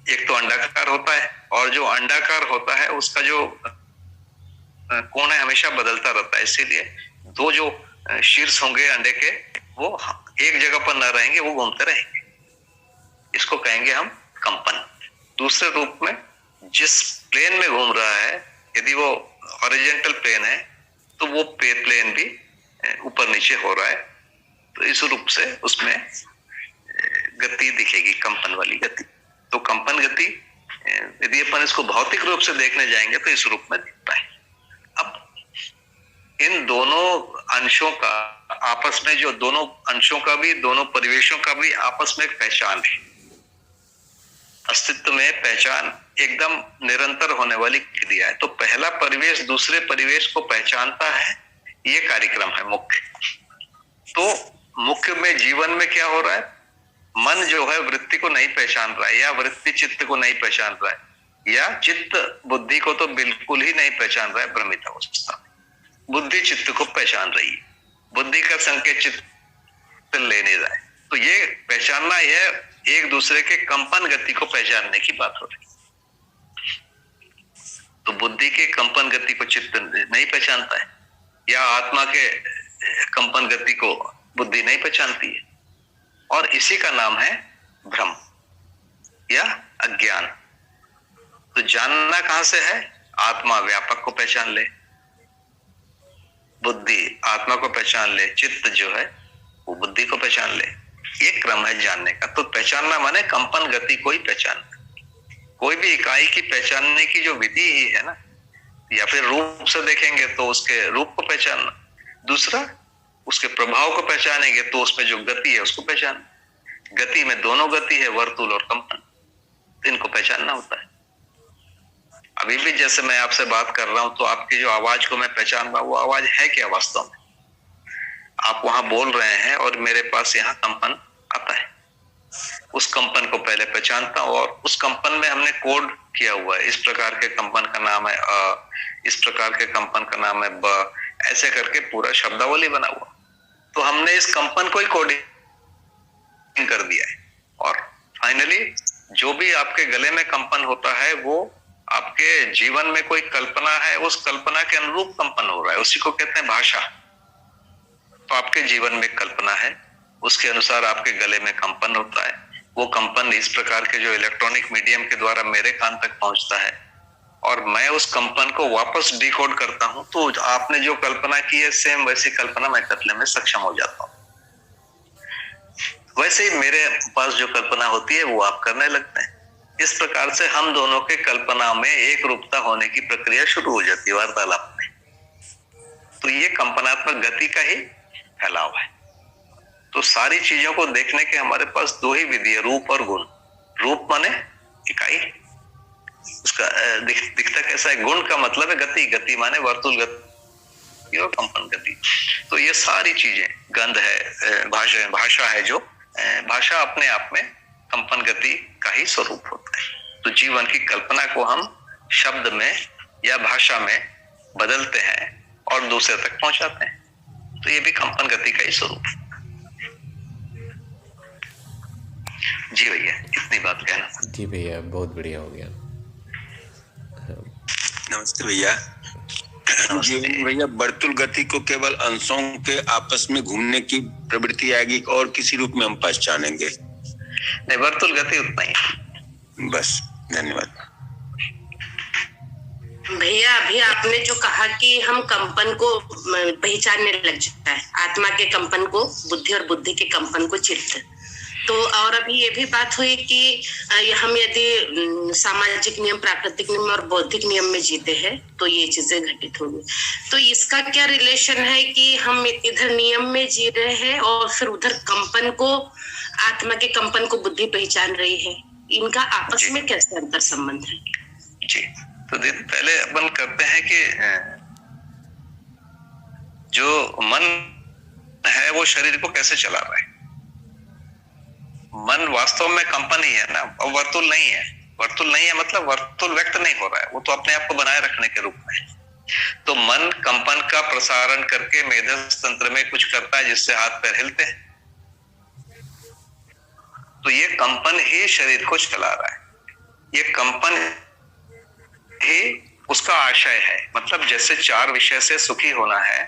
एक तो अंडाकार होता है, और जो अंडाकार होता है उसका जो कोण है हमेशा बदलता रहता है, इसीलिए दो जो शीर्ष होंगे अंडे के वो एक जगह पर न रहेंगे, वो घूमते रहेंगे। इसको कहेंगे हम कंपन। दूसरे रूप में, जिस प्लेन में घूम रहा है, यदि वो हॉरिजॉन्टल प्लेन है तो वो प्लेन भी ऊपर नीचे हो रहा है, तो इस रूप से उसमें गति दिखेगी, कंपन वाली गति। तो कंपन गति यदि अपन इसको भौतिक रूप से देखने जाएंगे तो इस रूप में दिखता है। अब इन दोनों अंशों का आपस में, जो दोनों अंशों का भी, दोनों परिवेशों का भी आपस में एक पहचान है। अस्तित्व में पहचान एकदम निरंतर होने वाली क्रिया है। तो पहला परिवेश दूसरे परिवेश को पहचानता है, ये कार्यक्रम है मुख्य। तो मुख्य में जीवन में क्या हो रहा है, मन जो है वृत्ति को नहीं पहचान रहा है, या वृत्ति चित्त को नहीं पहचान रहा है, या चित्त बुद्धि को तो बिल्कुल ही नहीं पहचान रहा है। भ्रमित अवस्था में बुद्धि चित्त को पहचान रही है, बुद्धि का संकेत चित्त ले नहीं रहा है। तो ये पहचानना, यह एक दूसरे के कंपन गति को पहचानने की बात हो रही है। तो बुद्धि के कंपन गति को चित्त नहीं पहचानता है, या आत्मा के कंपन गति को बुद्धि नहीं पहचानती है, और इसी का नाम है भ्रम या अज्ञान। तो जानना कहां से है, आत्मा व्यापक को पहचान ले, बुद्धि आत्मा को पहचान ले, चित्त जो है वो बुद्धि को पहचान ले। ये क्रम है जानने का। तो पहचानना माने कंपन गति को ही पहचानना। कोई भी इकाई की पहचानने की जो विधि ही है ना, या फिर रूप से देखेंगे तो उसके रूप को पहचानना, दूसरा उसके प्रभाव को पहचानेंगे तो उसमें जो गति है उसको पहचानना। गति में दोनों गति है, वर्तुल और कंपन, इनको पहचानना होता है। अभी भी जैसे मैं आपसे बात कर रहा हूं तो आपकी जो आवाज को मैं पहचान रहा हूं, वो आवाज है क्या वास्तव में। आप वहां बोल रहे हैं और मेरे पास यहाँ कंपन आता है, उस कंपन को पहले पहचानता हूं, और उस कंपन में हमने कोड किया हुआ है, इस प्रकार के कंपन का नाम है अ, इस प्रकार के कंपन का नाम है ब, ऐसे करके पूरा शब्दावली बना हुआ। तो हमने इस कंपन को ही कोडिंग कर दिया है, और फाइनली जो भी आपके गले में कंपन होता है वो आपके जीवन में कोई कल्पना है, उस कल्पना के अनुरूप कंपन हो रहा है, उसी को कहते हैं भाषा। तो आपके जीवन में कल्पना है, उसके अनुसार आपके गले में कंपन होता है। वो कंपन इस प्रकार के जो इलेक्ट्रॉनिक मीडियम के द्वारा मेरे कान तक पहुंचता है, और मैं उस कंपन को वापस डिकोड करता हूं। तो आपने जो कल्पना की है सेम वैसी कल्पना मैं करने में सक्षम हो जाता हूं। वैसे ही मेरे पास जो कल्पना होती है वो आप करने लगते हैं। इस प्रकार से हम दोनों के कल्पना में एक रूपता होने की प्रक्रिया शुरू हो जाती है वार्तालाप में। तो ये कंपनात्मक गति का ही फैलाव है। तो सारी चीजों को देखने के हमारे पास दो ही विधि है, रूप और गुण। रूप माने इकाई, उसका दिखता कैसा है। गुण का मतलब है गति, गति माने वर्तुल गति और कंपन गति। तो ये सारी चीजें, गंध है, भाषा है, जो भाषा अपने आप में कंपन गति का ही स्वरूप होता है। तो जीवन की कल्पना को हम शब्द में या भाषा में बदलते हैं और दूसरे तक पहुंचाते हैं। तो ये भी कंपन गति का ही स्वरूप है। जी भैया, इतनी बात कहना। जी भैया, बहुत बढ़िया हो गया। नमस्ते भैया। जी भैया, वर्तुल गति को केवल अंशों के आपस में घूमने की प्रवृत्ति आएगी और किसी रूप में हम पहचानेंगे? नहीं, वर्तुल गति उतना ही। बस, धन्यवाद भैया। अभी आपने जो कहा कि हम कंपन को पहचानने लग जाता है, आत्मा के कंपन को बुद्धि और बुद्धि के कंपन को चित्त। तो और अभी ये भी बात हुई कि हम यदि सामाजिक नियम, प्राकृतिक नियम और बौद्धिक नियम में जीते हैं तो ये चीजें घटित होंगी। तो इसका क्या रिलेशन है कि हम इधर नियम में जी रहे हैं और फिर उधर कंपन को, आत्मा के कंपन को बुद्धि पहचान रही है? इनका आपस में कैसे अंतर संबंध है? जी, तो पहले अपन करते हैं कि जो मन है वो शरीर को कैसे चला रहा है। मन वास्तव में कंपन ही है ना, और वर्तुल नहीं है। वर्तुल नहीं है मतलब वर्तुल व्यक्त नहीं हो रहा है, वो तो अपने आप को बनाए रखने के रूप में। तो मन कंपन का प्रसारण करके मेधस तंत्र में कुछ करता है जिससे हाथ पैर हिलते हैं। तो ये कंपन ही शरीर को चला रहा है, ये कंपन ही उसका आशय है। मतलब जैसे 4 विषय से सुखी होना है,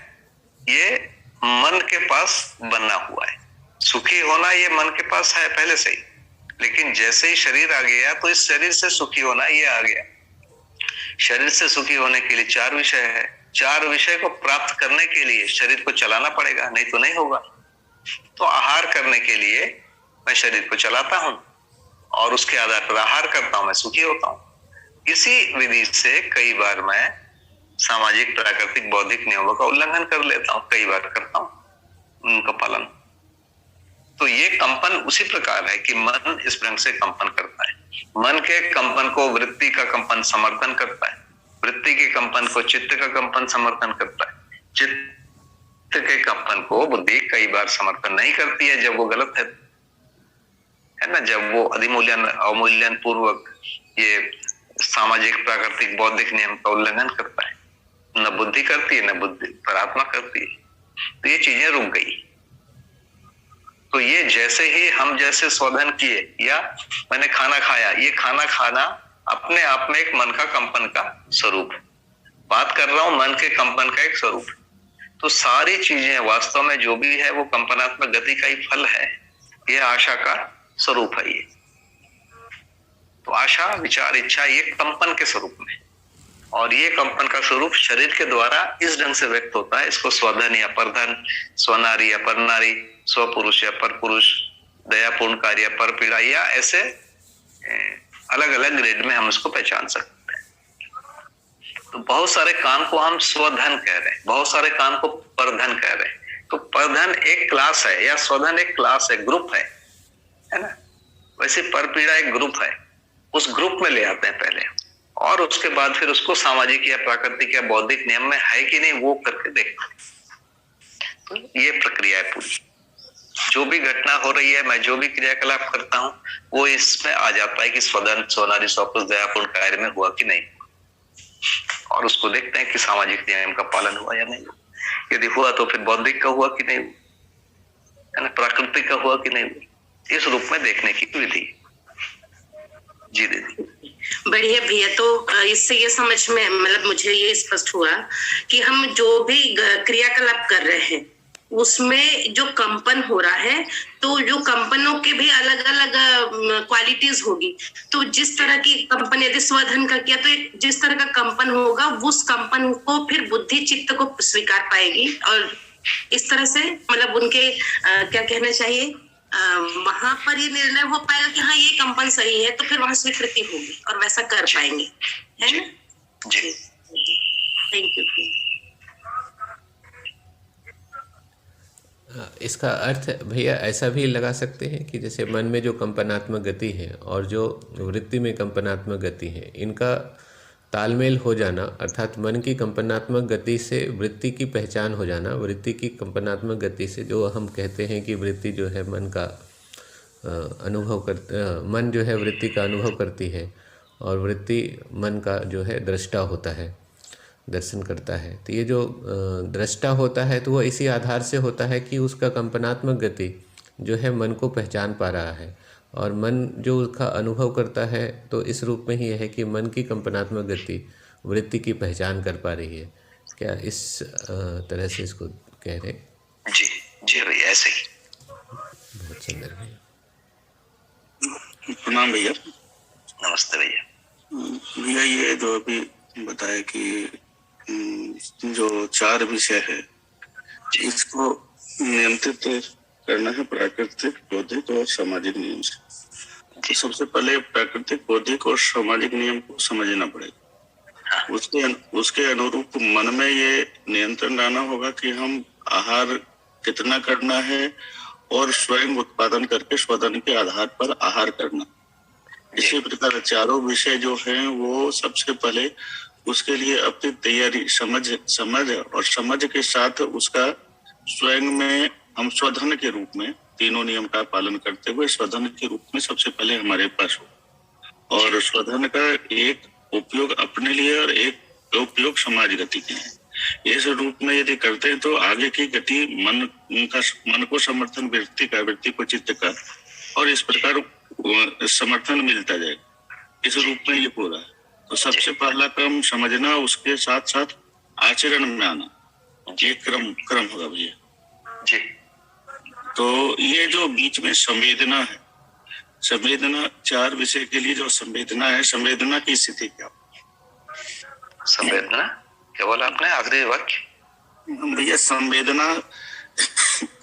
ये मन के पास बना हुआ है। सुखी होना ये मन के पास है पहले से ही, लेकिन जैसे ही शरीर आ गया तो इस शरीर से सुखी होना ये आ गया। शरीर से सुखी होने के लिए 4 विषय है। 4 विषय को प्राप्त करने के लिए शरीर को चलाना पड़ेगा, नहीं तो नहीं होगा। तो आहार करने के लिए मैं शरीर को चलाता हूं और उसके आधार पर आहार करता हूं, मैं सुखी होता हूं। इसी विधि से कई बार मैं सामाजिक, प्राकृतिक, बौद्धिक नियमों का उल्लंघन कर लेता हूं, कई बार करता हूं उनका पालन। तो ये कंपन उसी प्रकार है कि मन इस ढंग से कंपन करता है। मन के कंपन को वृत्ति का कंपन समर्थन करता है, वृत्ति के कंपन को चित्त का कंपन समर्थन करता है, चित्त के कंपन को बुद्धि कई बार समर्थन नहीं करती है जब वो गलत है ना, जब वो अवमूल्यन पूर्वक ये सामाजिक, प्राकृतिक, बौद्धिक नियम का उल्लंघन करता है। न बुद्धि करती है, न बुद्धि पर आत्मा करती है, तो ये चीजें रुक गई। तो ये जैसे ही हम जैसे शोधन किए या मैंने खाना खाया, ये खाना खाना अपने आप में एक मन का कंपन का स्वरूप, बात कर रहा हूं मन के कंपन का एक स्वरूप। तो सारी चीजें वास्तव में जो भी है वो कंपनात्मक गति का ही फल है, ये आशा का स्वरूप है। ये तो आशा, विचार, इच्छा ये कंपन के स्वरूप में, और ये कंपन का स्वरूप शरीर के द्वारा इस ढंग से व्यक्त होता है। इसको स्वधन या परधन, स्वनारी या परनारी, स्वपुरुष या परपुरुष, दयापूर्ण कार्य या परपीड़ा, या ऐसे अलग अलग ग्रेड में हम इसको पहचान सकते हैं। तो बहुत सारे काम को हम स्वधन कह रहे हैं, बहुत सारे काम को परधन कह रहे हैं। तो परधन एक क्लास है या स्वधन एक क्लास है, ग्रुप है ना। वैसे परपीड़ा एक ग्रुप है, उस ग्रुप में ले आते हैं पहले, और उसके बाद फिर उसको सामाजिक या प्राकृतिक या बौद्धिक नियम में है कि नहीं वो करके देखते हैं। तो ये प्रक्रिया है पूरी। जो भी घटना हो रही है, मैं जो भी क्रियाकलाप करता हूं, वो इसमें आ जाता है कि स्वधन, स्वनारी, स्वपुरुष, दयापूर्ण कार्य में हुआ कि नहीं, और उसको देखते हैं कि सामाजिक नियम का पालन हुआ या नहीं। यदि हुआ तो फिर बौद्धिक का हुआ कि नहीं, है ना, प्राकृतिक का हुआ कि नहीं, इस रूप में देखने की विधि। जी दीदी। बढ़िया भैया। तो इससे ये समझ में, मतलब मुझे ये स्पष्ट हुआ कि हम जो भी क्रियाकलाप कर रहे हैं उसमें जो कंपन हो रहा है, तो जो कंपनों के भी अलग अलग क्वालिटीज होगी। तो जिस तरह की कंपन यदि स्वधन का किया, तो जिस तरह का कंपन होगा उस कंपन को फिर बुद्धि चित्त को स्वीकार पाएगी, और इस तरह से मतलब उनके क्या कहना चाहिए, वहां पर ये निर्णय हो पाएगा कि हाँ ये कंपन सही है, तो फिर वहां स्वीकृति होगी और वैसा कर पाएंगे, है ना। जी थैंक यू। इसका अर्थ भैया ऐसा भी लगा सकते हैं कि जैसे मन में जो कंपनात्मक गति है और जो वृत्ति में कंपनात्मक गति है, इनका तालमेल हो जाना, अर्थात मन की कंपनात्मक गति से वृत्ति की पहचान हो जाना, वृत्ति की कंपनात्मक गति से जो हम कहते हैं कि वृत्ति जो है मन का अनुभव कर, मन जो है वृत्ति का अनुभव करती है, और वृत्ति मन का जो है दृष्टा होता है, दर्शन करता है। तो ये जो दृष्टा होता है तो वो इसी आधार से होता है कि उसका कंपनात्मक गति जो है मन को पहचान पा रहा है, और मन जो उसका अनुभव करता है तो इस रूप में ही है कि मन की कंपनात्मक गति वृत्ति की पहचान कर पा रही है। क्या इस तरह से इसको कह रहे? जी जी भैया, ऐसे ही। बहुत सुंदर भैया। प्रणाम भैया। नमस्ते भैया। भैया ये जो अभी बताया कि जो 4 विषय है, इसको नियंत्रित करना है प्राकृतिक, बौद्धिक और सामाजिक नियम से। तो सबसे पहले प्राकृतिक, बौद्धिक और सामाजिक नियम को समझना पड़ेगा। उसके अनुरूप मन में ये नियंत्रण लाना होगा कि हम आहार कितना करना है, और स्वयं उत्पादन करके स्वधन के आधार पर आहार करना। इसी प्रकार 4 विषय जो हैं वो सबसे पहले उसके लिए अपनी तैयारी, समझ के साथ उसका स्वयं में हम स्वधन के रूप में तीनों नियम का पालन करते हुए स्वधन के रूप में सबसे पहले हमारे पास हो, और स्वधन का एक उपयोग अपने लिए और एक उपयोग समाज गति के लिए। इस रूप में यदि करते हैं तो आगे की गति मन को समर्थन, वृत्ति को चित्त का, और इस प्रकार समर्थन मिलता जाएगा। इस रूप में ये पूरा है। तो सबसे पहला क्रम समझना, उसके साथ साथ आचरण में आना, ये क्रम होगा भैया जी। तो ये जो बीच में संवेदना है, संवेदना 4 विषय के लिए जो संवेदना है, संवेदना की स्थिति क्या? संवेदना क्या बोला आपने, आखिरी वाक्य? भैया संवेदना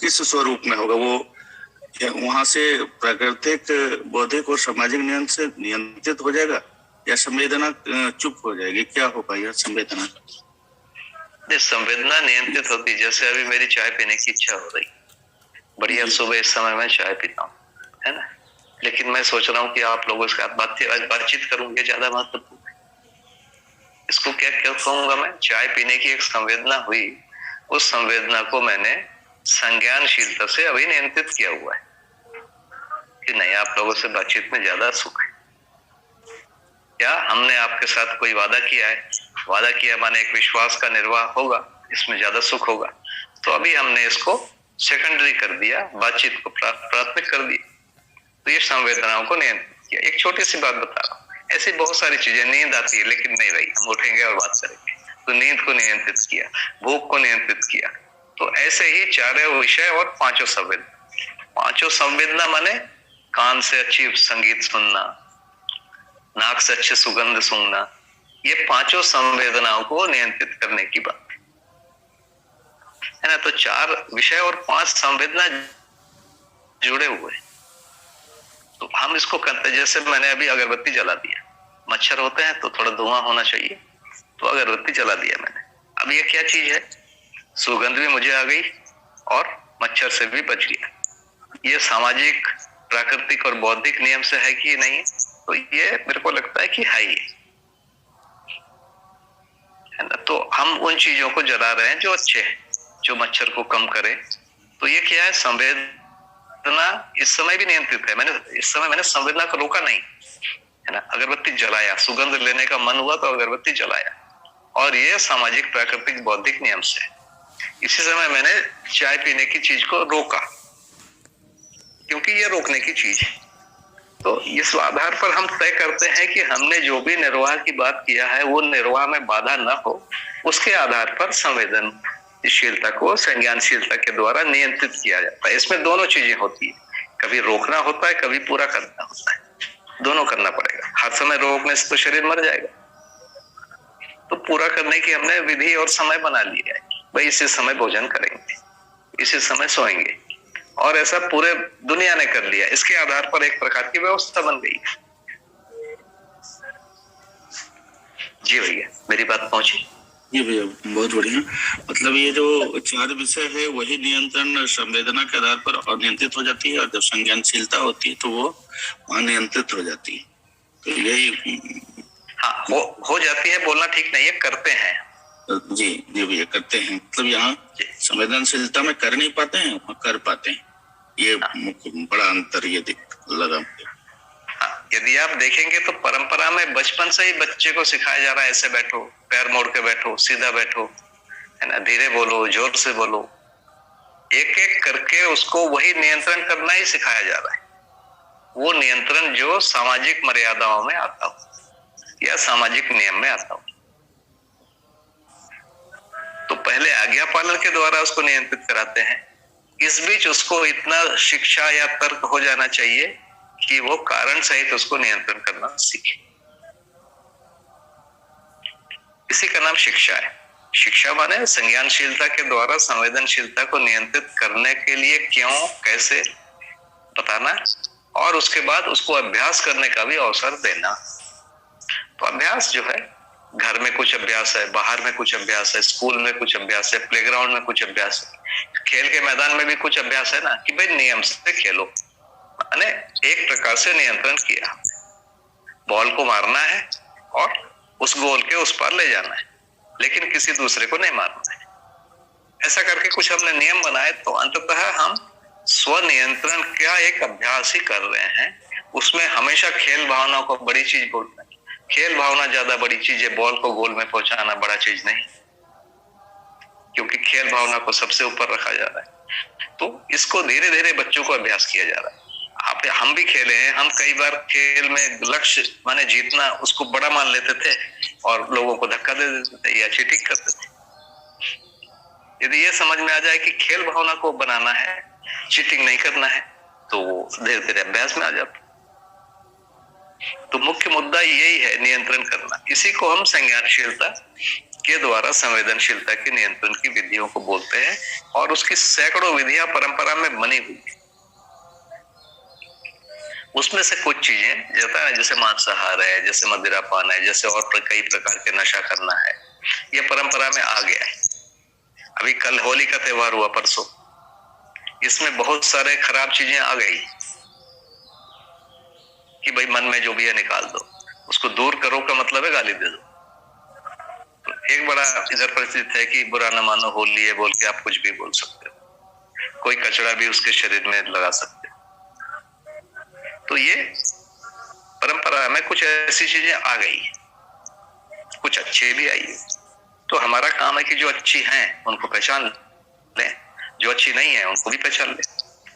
किस स्वरूप में होगा? वो वहां से प्राकृतिक, बौद्धिक और सामाजिक नियम से नियंत्रित हो जाएगा, या संवेदना चुप हो जाएगी? क्या होगा यह संवेदना? संवेदना नियंत्रित होती, जैसे अभी मेरी चाय पीने की इच्छा हो रही, बढ़िया सुबह इस समय मैं चाय पीता हूँ, है ना, लेकिन मैं सोच रहा हूँ कि आप लोगों के साथ बातचीत करूंगे, ज्यादा महत्वपूर्ण। इसको क्या कहूंगा मैं? चाय पीने की एक संवेदना हुई, उस संवेदना को मैंने संज्ञानशीलता से अभी नियंत्रित किया हुआ है कि नहीं, आप लोगों से बातचीत में ज्यादा सुख है। क्या हमने आपके साथ कोई वादा किया है, वादा किया माने एक विश्वास का निर्वाह होगा, इसमें ज्यादा सुख होगा, तो अभी हमने इसको सेकेंडरी कर दिया, बातचीत को प्राथमिक कर दिया, तो ये संवेदनाओं को नियंत्रित किया। एक छोटी सी बात बता रहा हूँ, ऐसी बहुत सारी चीजें, नींद आती है लेकिन नहीं भाई हम उठेंगे और बात करेंगे, तो नींद को नियंत्रित किया, भूख को नियंत्रित किया। तो ऐसे ही चारों विषय और पांचों संवेदना। पांचों संवेदना माने कान से अच्छी संगीत सुनना, नाक से अच्छी सुगंध सूंघना, ये पांचों संवेदनाओं को नियंत्रित करने की बात है ना। तो 4 विषय और 5 संवेदना जुड़े हुए, तो हम इसको करते, जैसे मैंने अभी अगरबत्ती जला दिया, मच्छर होते हैं तो थोड़ा धुआं होना चाहिए, तो अगरबत्ती जला दिया मैंने। अब ये क्या चीज है, सुगंध भी मुझे आ गई और मच्छर से भी बच गया। ये सामाजिक, प्राकृतिक और बौद्धिक नियम से है कि नहीं, तो ये मेरे को लगता है कि है ना। तो हम उन चीजों को जला रहे हैं जो अच्छे हैं, जो मच्छर को कम करे। तो ये क्या है, संवेदना इस समय भी नियंत्रित है। इस समय मैंने संवेदना को रोका नहीं, है ना। अगरबत्ती जलाया, सुगंध लेने का मन हुआ तो अगरबत्ती जलाया, और ये सामाजिक, प्राकृतिक, बौद्धिक नियम से। इसी समय मैंने चाय पीने की चीज को रोका, क्योंकि ये रोकने की चीज है। तो इस आधार पर हम तय करते हैं कि हमने जो भी निर्वाह की बात किया है वो निर्वाह में बाधा न हो, उसके आधार पर संवेदनशीलता को संज्ञानशीलता के द्वारा नियंत्रित किया जाता है। इसमें दोनों चीजें होती है, कभी रोकना होता है, कभी पूरा करना होता है, दोनों करना पड़ेगा। हर समय रोकने से तो शरीर मर जाएगा, तो पूरा करने की हमने विधि और समय बना लिया है। भाई इसी समय भोजन करेंगे, इसी समय सोएंगे, और ऐसा पूरे दुनिया ने कर लिया। इसके आधार पर एक प्रकार की व्यवस्था बन गई। जी भैया, मेरी बात पहुंची? जी भैया, बहुत बढ़िया। मतलब ये जो 4 विषय है वही नियंत्रण संवेदना के आधार पर अनियंत्रित हो जाती है, और जब संज्ञानशीलता होती है तो वो अनियंत्रित हो जाती है। तो यही हाँ, हो जाती है, बोलना ठीक नहीं है, करते हैं। जी जी भैया, करते हैं। मतलब यहाँ संवेदनशीलता में कर नहीं पाते हैं, वहाँ कर पाते हैं। ये बड़ा अंतर ये लगा मुझे। हाँ, यदि आप देखेंगे तो परंपरा में बचपन से ही बच्चे को सिखाया जा रहा है, ऐसे बैठो, पैर मोड़ के बैठो, सीधा बैठो, है ना, धीरे बोलो, जोर से बोलो, एक एक करके उसको वही नियंत्रण करना ही सिखाया जा रहा है। वो नियंत्रण जो सामाजिक मर्यादाओं में आता हो या सामाजिक नियम में आता हो। तो पहले आज्ञा पालन के द्वारा उसको नियंत्रित कराते हैं, इस बीच उसको इतना शिक्षा या तर्क हो जाना चाहिए कि वो कारण सहित उसको नियंत्रण करना सीखे। इसी का नाम शिक्षा है। शिक्षा माने संज्ञानशीलता के द्वारा संवेदनशीलता को नियंत्रित करने के लिए क्यों, कैसे बताना, और उसके बाद उसको अभ्यास करने का भी अवसर देना। तो अभ्यास जो है, घर में कुछ अभ्यास है, बाहर में कुछ अभ्यास है, स्कूल में कुछ अभ्यास है, प्लेग्राउंड में कुछ अभ्यास है, खेल के मैदान में भी कुछ अभ्यास है ना, कि भाई नियम से खेलो, माने एक प्रकार से नियंत्रण किया, बॉल को मारना है और उस गोल के उस पार ले जाना है, लेकिन किसी दूसरे को नहीं मारना है। ऐसा करके कुछ हमने नियम बनाए, तो अंततः हम स्वनियंत्रण का एक अभ्यास ही कर रहे हैं। उसमें हमेशा खेल भावना को बड़ी चीज बोलते हैं, खेल भावना ज्यादा बड़ी चीज है, बॉल को गोल में पहुंचाना बड़ा चीज नहीं, क्योंकि खेल भावना को सबसे ऊपर रखा जा रहा है। तो इसको धीरे धीरे बच्चों को अभ्यास किया जा रहा है। हम भी खेले हैं, हम कई बार खेल में लक्ष्य माने जीतना, उसको बड़ा मान लेते थे और लोगों को धक्का दे देते थे या चीटिंग करते थे। यदि ये समझ में आ जाए कि खेल भावना को बनाना है, चीटिंग नहीं करना है, तो धीरे धीरे अभ्यास में आ जाता। तो मुख्य मुद्दा यही है, नियंत्रण करना। इसी को हम संज्ञानशीलता के द्वारा संवेदनशीलता के नियंत्रण की विधियों को बोलते हैं, और उसकी सैकड़ों विधियां परंपरा में बनी हुई। उसमें से कुछ चीजें जैसे मांसाहार है, जैसे मदिरापान है, जैसे और कई प्रकार के नशा करना है, ये परंपरा में आ गया है। अभी कल होली का त्योहार हुआ, परसों, इसमें बहुत सारे खराब चीजें आ गई कि भाई मन में जो भी है निकाल दो, उसको दूर करो का मतलब है गाली दे दो। तो एक बड़ा इधर परिस्थिति है कि बुरा न मानो होली है बोल के आप कुछ भी बोल सकते हो। कोई कचरा भी उसके शरीर में लगा सकते। तो ये परंपरा में कुछ ऐसी चीजें आ गई, कुछ अच्छी भी आई। तो हमारा काम है कि जो अच्छी हैं उनको पहचान लें, जो अच्छी नहीं है उनको भी पहचान लें,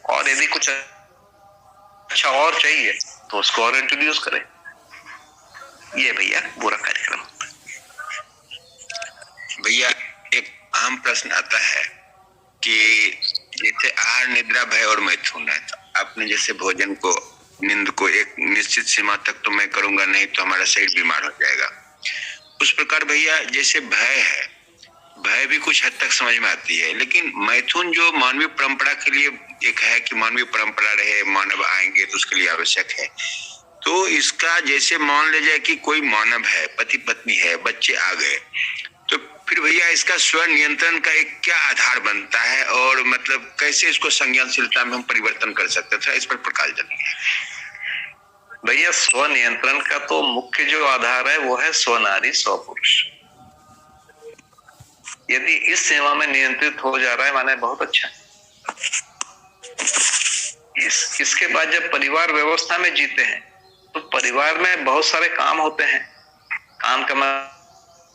और यदि कुछ अच्छा और चाहिए तो उसको और इंट्रोड्यूस करें। ये भैया पूरा कार्यक्रम। भैया एक आम प्रश्न आता है कि जैसे आहार, निद्रा, भय और मैथुन है, तो आपने जैसे भोजन को, नींद को एक निश्चित सीमा तक तो मैं करूंगा, नहीं तो हमारा शरीर बीमार हो जाएगा। उस प्रकार भैया जैसे भय है, भय भी कुछ हद तक समझ में आती है, लेकिन मैथुन जो मानवीय परंपरा के लिए एक है कि मानवीय परंपरा रहे, मानव आएंगे तो उसके लिए आवश्यक है। तो इसका जैसे मान ले जाए कि कोई मानव है, पति पत्नी है, बच्चे आ गए, तो फिर भैया इसका स्व नियंत्रण का एक क्या आधार बनता है, और मतलब कैसे इसको संज्ञानशीलता में हम परिवर्तन कर सकते थे, इस पर प्रकाश डालिए। भैया स्व नियंत्रण का तो मुख्य जो आधार है वो है स्वनारी स्वपुरुष। यदि इस सीमा में नियंत्रित हो जा रहा है माने बहुत अच्छा। इसके बाद जब परिवार व्यवस्था में जीते हैं तो परिवार में बहुत सारे काम होते हैं। काम का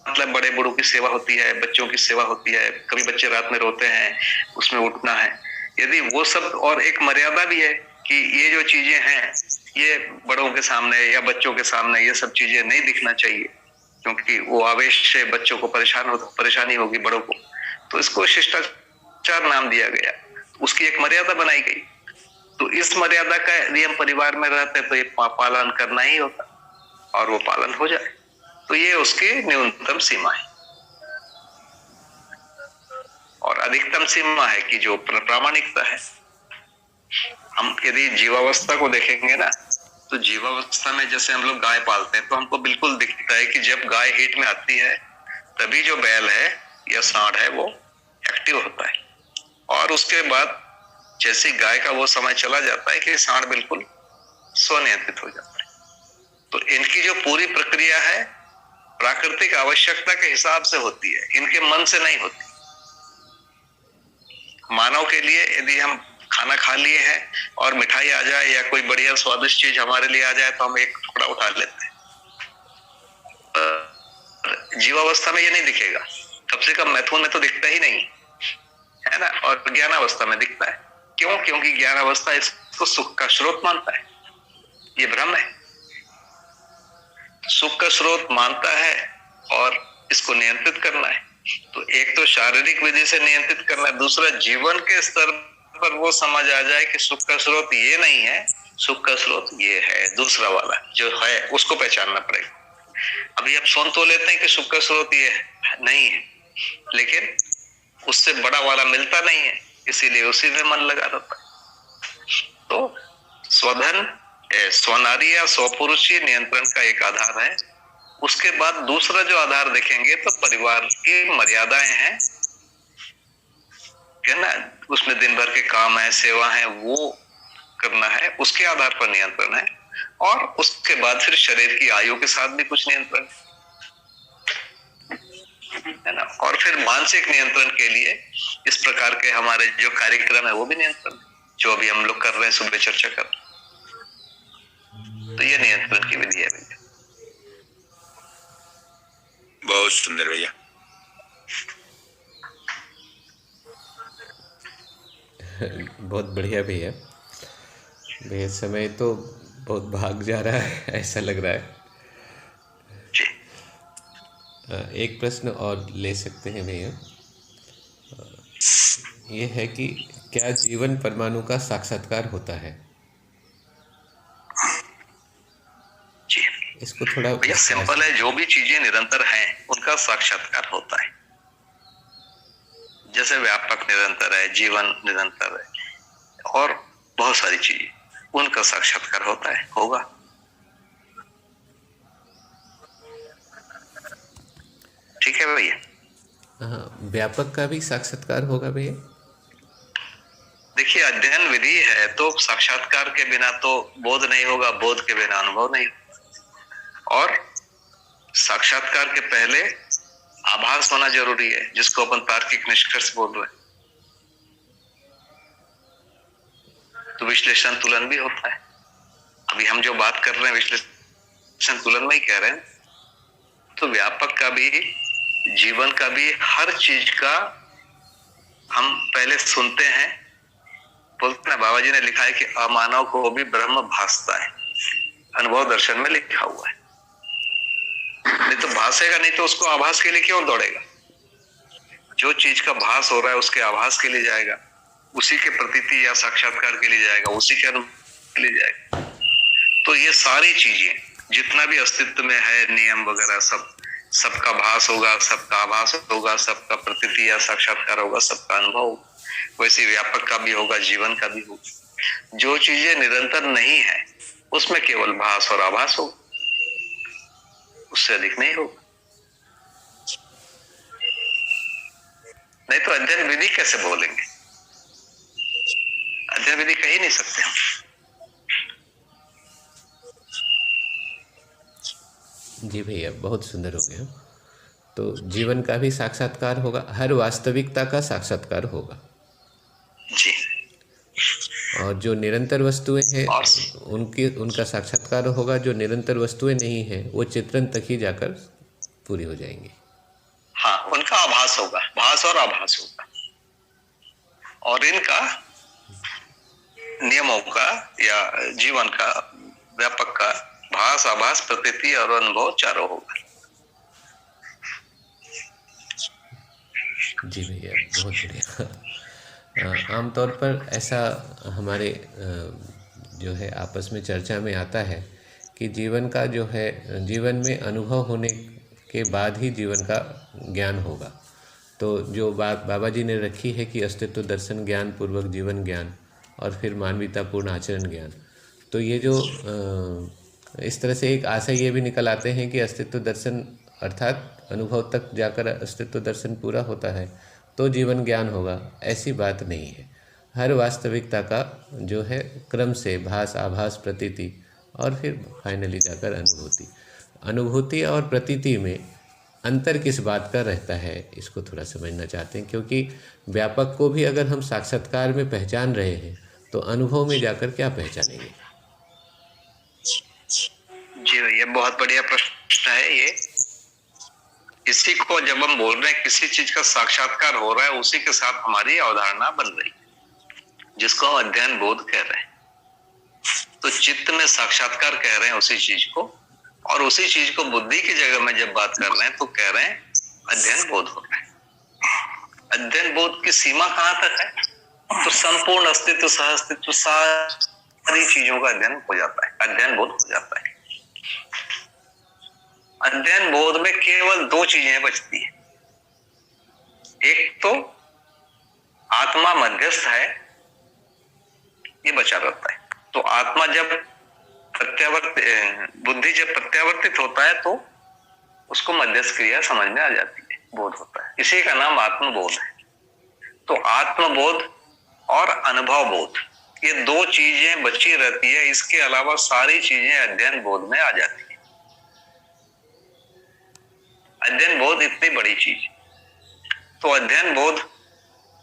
मतलब बड़े बूढ़ों की सेवा होती है, बच्चों की सेवा होती है, कभी बच्चे रात में रोते हैं, उसमें उठना है। यदि वो सब, और एक मर्यादा भी है कि ये जो चीजें हैं ये बड़ों के सामने या बच्चों के सामने ये सब चीजें नहीं दिखना चाहिए, क्योंकि वो आवेश से बच्चों को परेशानी होगी बड़ों को। तो इसको शिष्टाचार नाम दिया गया, उसकी एक मर्यादा बनाई गई। तो इस मर्यादा का यदि हम परिवार में रहते तो ये पालन करना ही होता, और वो पालन हो जाए तो ये उसकी न्यूनतम सीमा है। और अधिकतम सीमा है कि जो प्रामाणिकता है। हम यदि जीवावस्था को देखेंगे ना, तो जीवावस्था में जैसे हम लोग गाय पालते हैं तो हमको बिल्कुल दिखता है कि जब गाय हीट में आती है तभी जो बैल है या सांड है वो एक्टिव होता है, और उसके बाद जैसे गाय का वो समय चला जाता है कि सांड बिल्कुल स्वनियंत्रित हो जाता है। तो इनकी जो पूरी प्रक्रिया है प्राकृतिक आवश्यकता के हिसाब से होती है, इनके मन से नहीं होती। मानव के लिए यदि हम खाना खा लिए हैं और मिठाई आ जाए या कोई बढ़िया स्वादिष्ट चीज हमारे लिए आ जाए तो हम एक टुकड़ा उठा लेते हैं। जीवावस्था में ये नहीं दिखेगा, कम से कम मैथुन में तो दिखता ही नहीं है ना। और ज्ञानावस्था में दिखता है। क्यों? क्योंकि ज्ञानावस्था इसको सुख का स्रोत मानता है। ये भ्रम है। सुख का स्रोत मानता है और इसको नियंत्रित करना है। तो एक तो शारीरिक विधि से नियंत्रित करना है, दूसरा जीवन के स्तर पर वो समझ आ जाए कि सुख का स्रोत ये नहीं है, सुख का स्रोत ये है, दूसरा वाला जो है उसको पहचानना पड़ेगा। अभी आप सुन तो लेते हैं कि सुख का स्रोत ये नहीं है, लेकिन उससे बड़ा वाला मिलता नहीं है, इसीलिए उसी में मन लगा रहता है। तो स्वधन, स्वनारी या स्वपुरुषी नियंत्रण का एक आधार है। उसके बाद दूसरा जो आधार देखेंगे तो परिवार की मर्यादाएं हैं, है ना। उसमें दिन भर के काम है, सेवा है, वो करना है, उसके आधार पर नियंत्रण है। और उसके बाद फिर शरीर की आयु के साथ भी कुछ नियंत्रण है ना। और फिर मानसिक नियंत्रण के लिए इस प्रकार के हमारे जो कार्यक्रम है वो भी नियंत्रण है, जो अभी हम लोग कर रहे हैं, सुबह चर्चा कर रहे हैं। तो ये नियंत्रण की विधि है भैया। बहुत सुंदर भैया। बहुत बढ़िया भैया। भैया समय तो बहुत भाग जा रहा है, ऐसा लग रहा है। एक प्रश्न और ले सकते हैं भैया। ये है कि क्या जीवन परमाणु का साक्षात्कार होता है? जी, इसको थोड़ा भैया सिंपल है। जो भी चीजें निरंतर हैं उनका साक्षात्कार होता है। जैसे व्यापक निरंतर है, जीवन निरंतर है, और बहुत सारी चीजें, उनका साक्षात्कार होता है, होगा। ठीक है भैया। हाँ, व्यापक का भी साक्षात्कार होगा भैया। देखिए, अध्ययन विधि है तो साक्षात्कार के बिना तो बोध नहीं होगा, बोध के बिना अनुभव नहीं। और साक्षात्कार के पहले आभास होना जरूरी है, जिसको अपन तार्किक निष्कर्ष बोल रहे हैं। तो विश्लेषण तुलन भी होता है। अभी हम जो बात कर रहे हैं विश्लेषण तुलन में ही कह रहे हैं। तो व्यापक का भी, जीवन का भी, हर चीज का हम पहले सुनते हैं, बोलते हैं। बाबा जी ने लिखा है कि अमानव को भी ब्रह्म भासता है, अनुभव दर्शन में लिखा हुआ है। नहीं तो भासेगा नहीं तो उसको आभास के लिए क्यों दौड़ेगा? जो चीज का भास हो रहा है उसके आभास के लिए जाएगा, उसी के प्रतीति या साक्षात्कार के लिए जाएगा, उसी के अनुभव के लिए जाएगा। तो ये सारी चीजें जितना भी अस्तित्व में है, नियम वगैरह सब, सबका भास होगा, सबका आभास होगा, सबका प्रतीति या साक्षात्कार होगा, सबका अनुभव होगा। वैसे व्यापक का भी होगा, जीवन का भी होगा। जो चीजें निरंतर नहीं है उसमें केवल भास और आभास होगा, उससे अधिक नहीं होगा। नहीं तो अध्ययन विधि कैसे बोलेंगे? अध्ययन विधि कह ही नहीं सकते हम। जी भैया, बहुत सुंदर हो गया। तो जीवन का भी साक्षात्कार होगा, हर वास्तविकता का साक्षात्कार होगा जी। और जो निरंतर वस्तुएं हैं उनका साक्षात्कार होगा। जो निरंतर वस्तुएं नहीं हैं वो चित्रण तक ही जाकर पूरी हो जाएंगी। हाँ, उनका आभास होगा, भास और आभास होगा। और इनका नियमों का या जीवन का, व्यापक का भास, आभास, प्रतीति और अनुभव चारों होगा। जी भैया, बहुत बढ़िया। आमतौर पर ऐसा हमारे जो है आपस में चर्चा में आता है कि जीवन का जो है, जीवन में अनुभव होने के बाद ही जीवन का ज्ञान होगा। तो जो बात बाबा जी ने रखी है कि अस्तित्व दर्शन ज्ञान पूर्वक जीवन ज्ञान और फिर मानवीयतापूर्ण आचरण ज्ञान, तो ये जो इस तरह से एक आशय ये भी निकल आते हैं कि अस्तित्व दर्शन अर्थात अनुभव तक जाकर अस्तित्व दर्शन पूरा होता है तो जीवन ज्ञान होगा। ऐसी बात नहीं है। हर वास्तविकता का जो है क्रम से भास, आभास, प्रतीति और फिर फाइनली जाकर अनुभूति। अनुभूति और प्रतीति में अंतर किस बात का रहता है, इसको थोड़ा समझना चाहते हैं। क्योंकि व्यापक को भी अगर हम साक्षात्कार में पहचान रहे हैं तो अनुभव में जाकर क्या पहचानेंगे? जी, ये बहुत बढ़िया प्रश्न है। ये इसी को जब हम बोल रहे हैं किसी चीज का साक्षात्कार हो रहा है, उसी के साथ हमारी अवधारणा बन रही है, जिसको हम अध्ययन बोध कह रहे हैं। तो चित्त में साक्षात्कार कह रहे हैं उसी चीज को, और उसी चीज को बुद्धि की जगह में जब बात कर रहे हैं तो कह रहे हैं अध्ययन बोध हो रहा है। अध्ययन बोध की सीमा कहां तक है? तो संपूर्ण अस्तित्व, सह अस्तित्व, सारी चीजों का अध्ययन हो जाता है, अध्ययन बोध हो जाता है। अध्ययन बोध में केवल दो चीजें बचती है। एक तो आत्मा मध्यस्थ है, ये बचा रहता है। तो आत्मा जब बुद्धि जब प्रत्यावर्तित होता है तो उसको मध्यस्थ क्रिया समझ में आ जाती है, बोध होता है। इसी का नाम आत्मबोध है। तो आत्मबोध और अनुभव बोध, ये दो चीजें बची रहती है। इसके अलावा सारी चीजें अध्ययन बोध में आ जाती है। अध्ययन बोध इतनी बड़ी चीज, तो अध्ययन बोध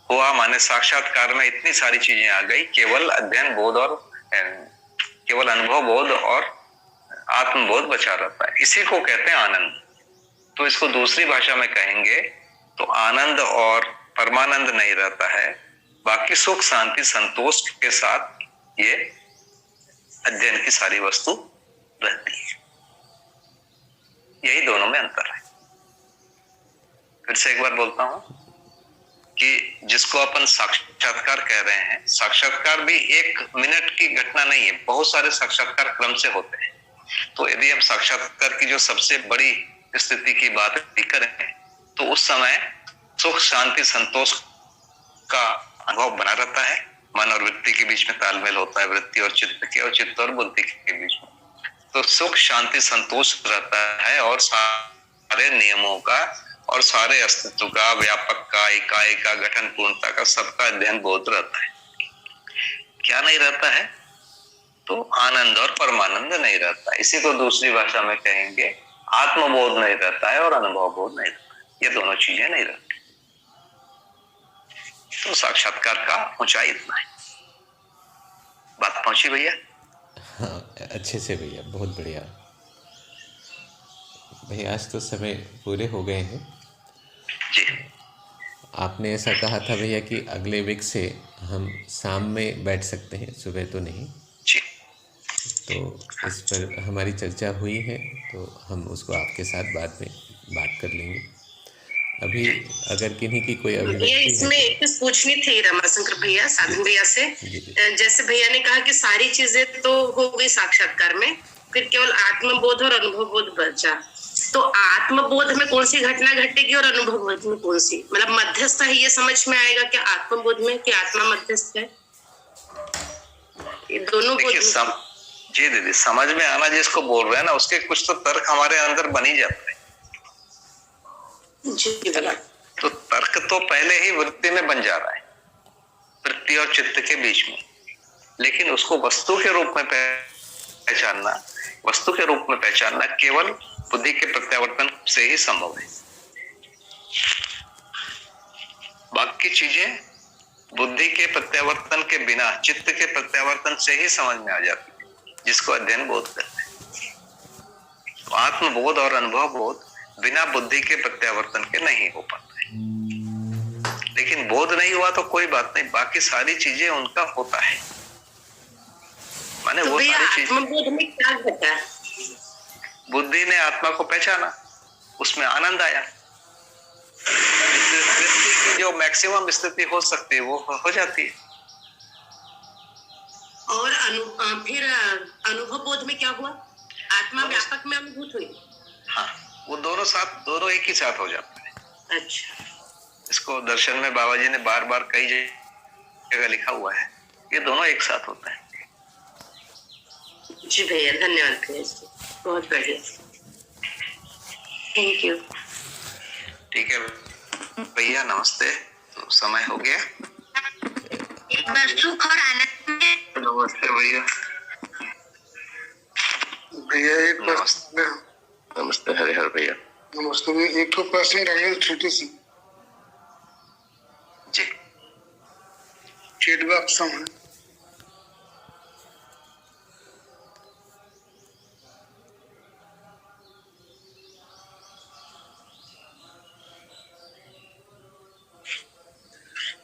हुआ माने साक्षात्कार में इतनी सारी चीजें आ गई। केवल अध्ययन बोध और केवल अनुभव बोध और आत्मबोध बचा रहता है। इसी को कहते हैं आनंद। तो इसको दूसरी भाषा में कहेंगे तो आनंद और परमानंद नहीं रहता है, बाकी सुख, शांति, संतोष के साथ ये अध्ययन की सारी वस्तु रहती है। यही दोनों में अंतर है। फिर से एक बार बोलता हूं कि जिसको अपन साक्षात्कार कह रहे हैं, साक्षात्कार भी एक मिनट की घटना नहीं है, बहुत सारे साक्षात्कार क्रम से होते हैं। तो यदि हम साक्षात्कार की जो सबसे बड़ी स्थिति की बात करें तो उस समय सुख, शांति, संतोष का अनुभव बना रहता है। मन और वृत्ति के बीच में तालमेल होता है, वृत्ति और चित्त के, और चित्त और बुद्धि के बीच में। तो सुख, शांति, संतोष रहता है, और सारे नियमों का और सारे अस्तित्व का, व्यापक का, इकाई का, गठन पूर्णता का, सबका अध्ययन बोध रहता है। क्या नहीं रहता है? तो आनंद और परमानंद नहीं रहता है। इसी को दूसरी भाषा में कहेंगे आत्मबोध नहीं रहता है और अनुभव बोध नहीं रहता है। ये दोनों चीजें नहीं रहती। तो साक्षात्कार का ऊंचाई इतना है। पहुंची भैया? हाँ, अच्छे से भैया, बहुत बढ़िया भैया। आज तो समय पूरे हो गए हैं। जी आपने ऐसा कहा था भैया कि अगले वीक से हम शाम में बैठ सकते हैं, सुबह तो नहीं। जी तो इस पर हमारी चर्चा हुई है, तो हम उसको आपके साथ बाद में बात कर लेंगे। अभी अगर किन्हीं की कोई भैया अभिव्यक्ति इसमें है एक चीज पूछनी थी रमाशंकर भैया, साधन भैया से। जी, जी। जैसे भैया ने कहा कि सारी चीजें तो हो गई साक्षात्कार में, फिर केवल आत्मबोध और अनुभव बोध बचा। तो आत्मबोध में कौन सी घटना घटेगी और अनुभव बोध में कौन सी? मतलब मध्यस्थ है, ये समझ में आएगा कि आत्मबोध में कि आत्मा मध्यस्थ है? ये दोनों बोध देखिए जी दीदी, समझ में आना जिसको बोल रहे हैं ना, उसके कुछ तो तर्क हमारे अंदर बन ही जाते हैं। जी भैया। तो तर्क तो पहले ही वृत्ति में बन जा रहा है, वृत्ति और चित्त के बीच में। लेकिन उसको वस्तु के रूप में पहचानना, वस्तु के रूप में पहचानना केवल बुद्धि के प्रत्यावर्तन से ही संभव है। बाकी चीजें बुद्धि के प्रत्यावर्तन के बिना, चित्त के प्रत्यावर्तन से ही समझ में आ जाती है, जिसको अध्ययन बोध कहते हैं। तो आत्मबोध और अनुभव बोध बिना बुद्धि के प्रत्यावर्तन के नहीं हो पाता है। लेकिन बोध नहीं हुआ तो कोई बात नहीं, बाकी सारी चीजें उनका होता है। माने तो वो भैया सारी चीज, आत्मबोध में क्या घटा? बुद्धि ने आत्मा को पहचाना, उसमें आनंद आया। व्यक्ति की जो मैक्सिमम स्थिति हो सकती है वो हो जाती है। और फिर अनुभव बोध में क्या हुआ? आत्मा व्यापक में अनुभूत हुई। हाँ, वो दोनों साथ, दोनों एक ही साथ हो जाते हैं। अच्छा, इसको दर्शन में बाबा जी ने बार बार कई जगह लिखा हुआ है, ये दोनों एक साथ होता है। जी भैया, धन्यवाद भैया, बहुत बढ़िया, थैंक यू। ठीक है भैया, नमस्ते। तो समय हो गया। सुख और आनंद में नमस्ते भैया। भैया एक प्रश्न। नमस्ते हरिहर भैया। नमस्ते भैया, एक तो प्रश्न रहे छोटी सी। जी फीडबैक सम है।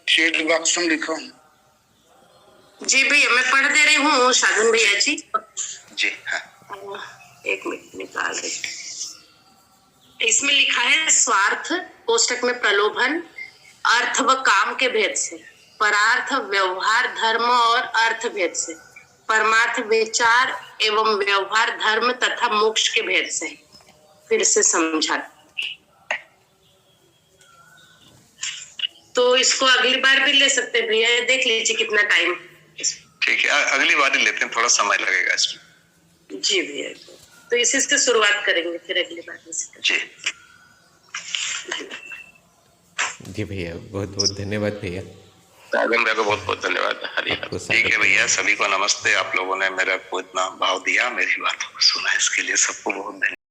फीडबैक सम लिखा हूँ। जी भैया, मैं पढ़ दे रही हूँ साधन भैया जी। जी हाँ, एक मिनट निकाल रही। इसमें लिखा है स्वार्थ कोष्टक में प्रलोभन, अर्थ व काम के भेद से, परार्थ व्यवहार धर्म और अर्थ भेद से, परमार्थ विचार एवं व्यवहार धर्म तथा मोक्ष के भेद से। फिर से समझा। तो इसको अगली बार भी ले सकते हैं भैया, देख लीजिए कितना टाइम। ठीक है, अगली बार ही लेते हैं, थोड़ा समय लगेगा इसमें। जी भैया, तो इसी से शुरुआत करेंगे, फिर अगली बार से। जी जी भैया, बहुत बहुत धन्यवाद भैया। साधन भैया को बहुत बहुत धन्यवाद हरिहर। आपको ठीक है भैया, सभी को नमस्ते। आप लोगों ने मेरा को इतना भाव दिया, मेरी बातों को सुना, इसके लिए सबको बहुत धन्यवाद।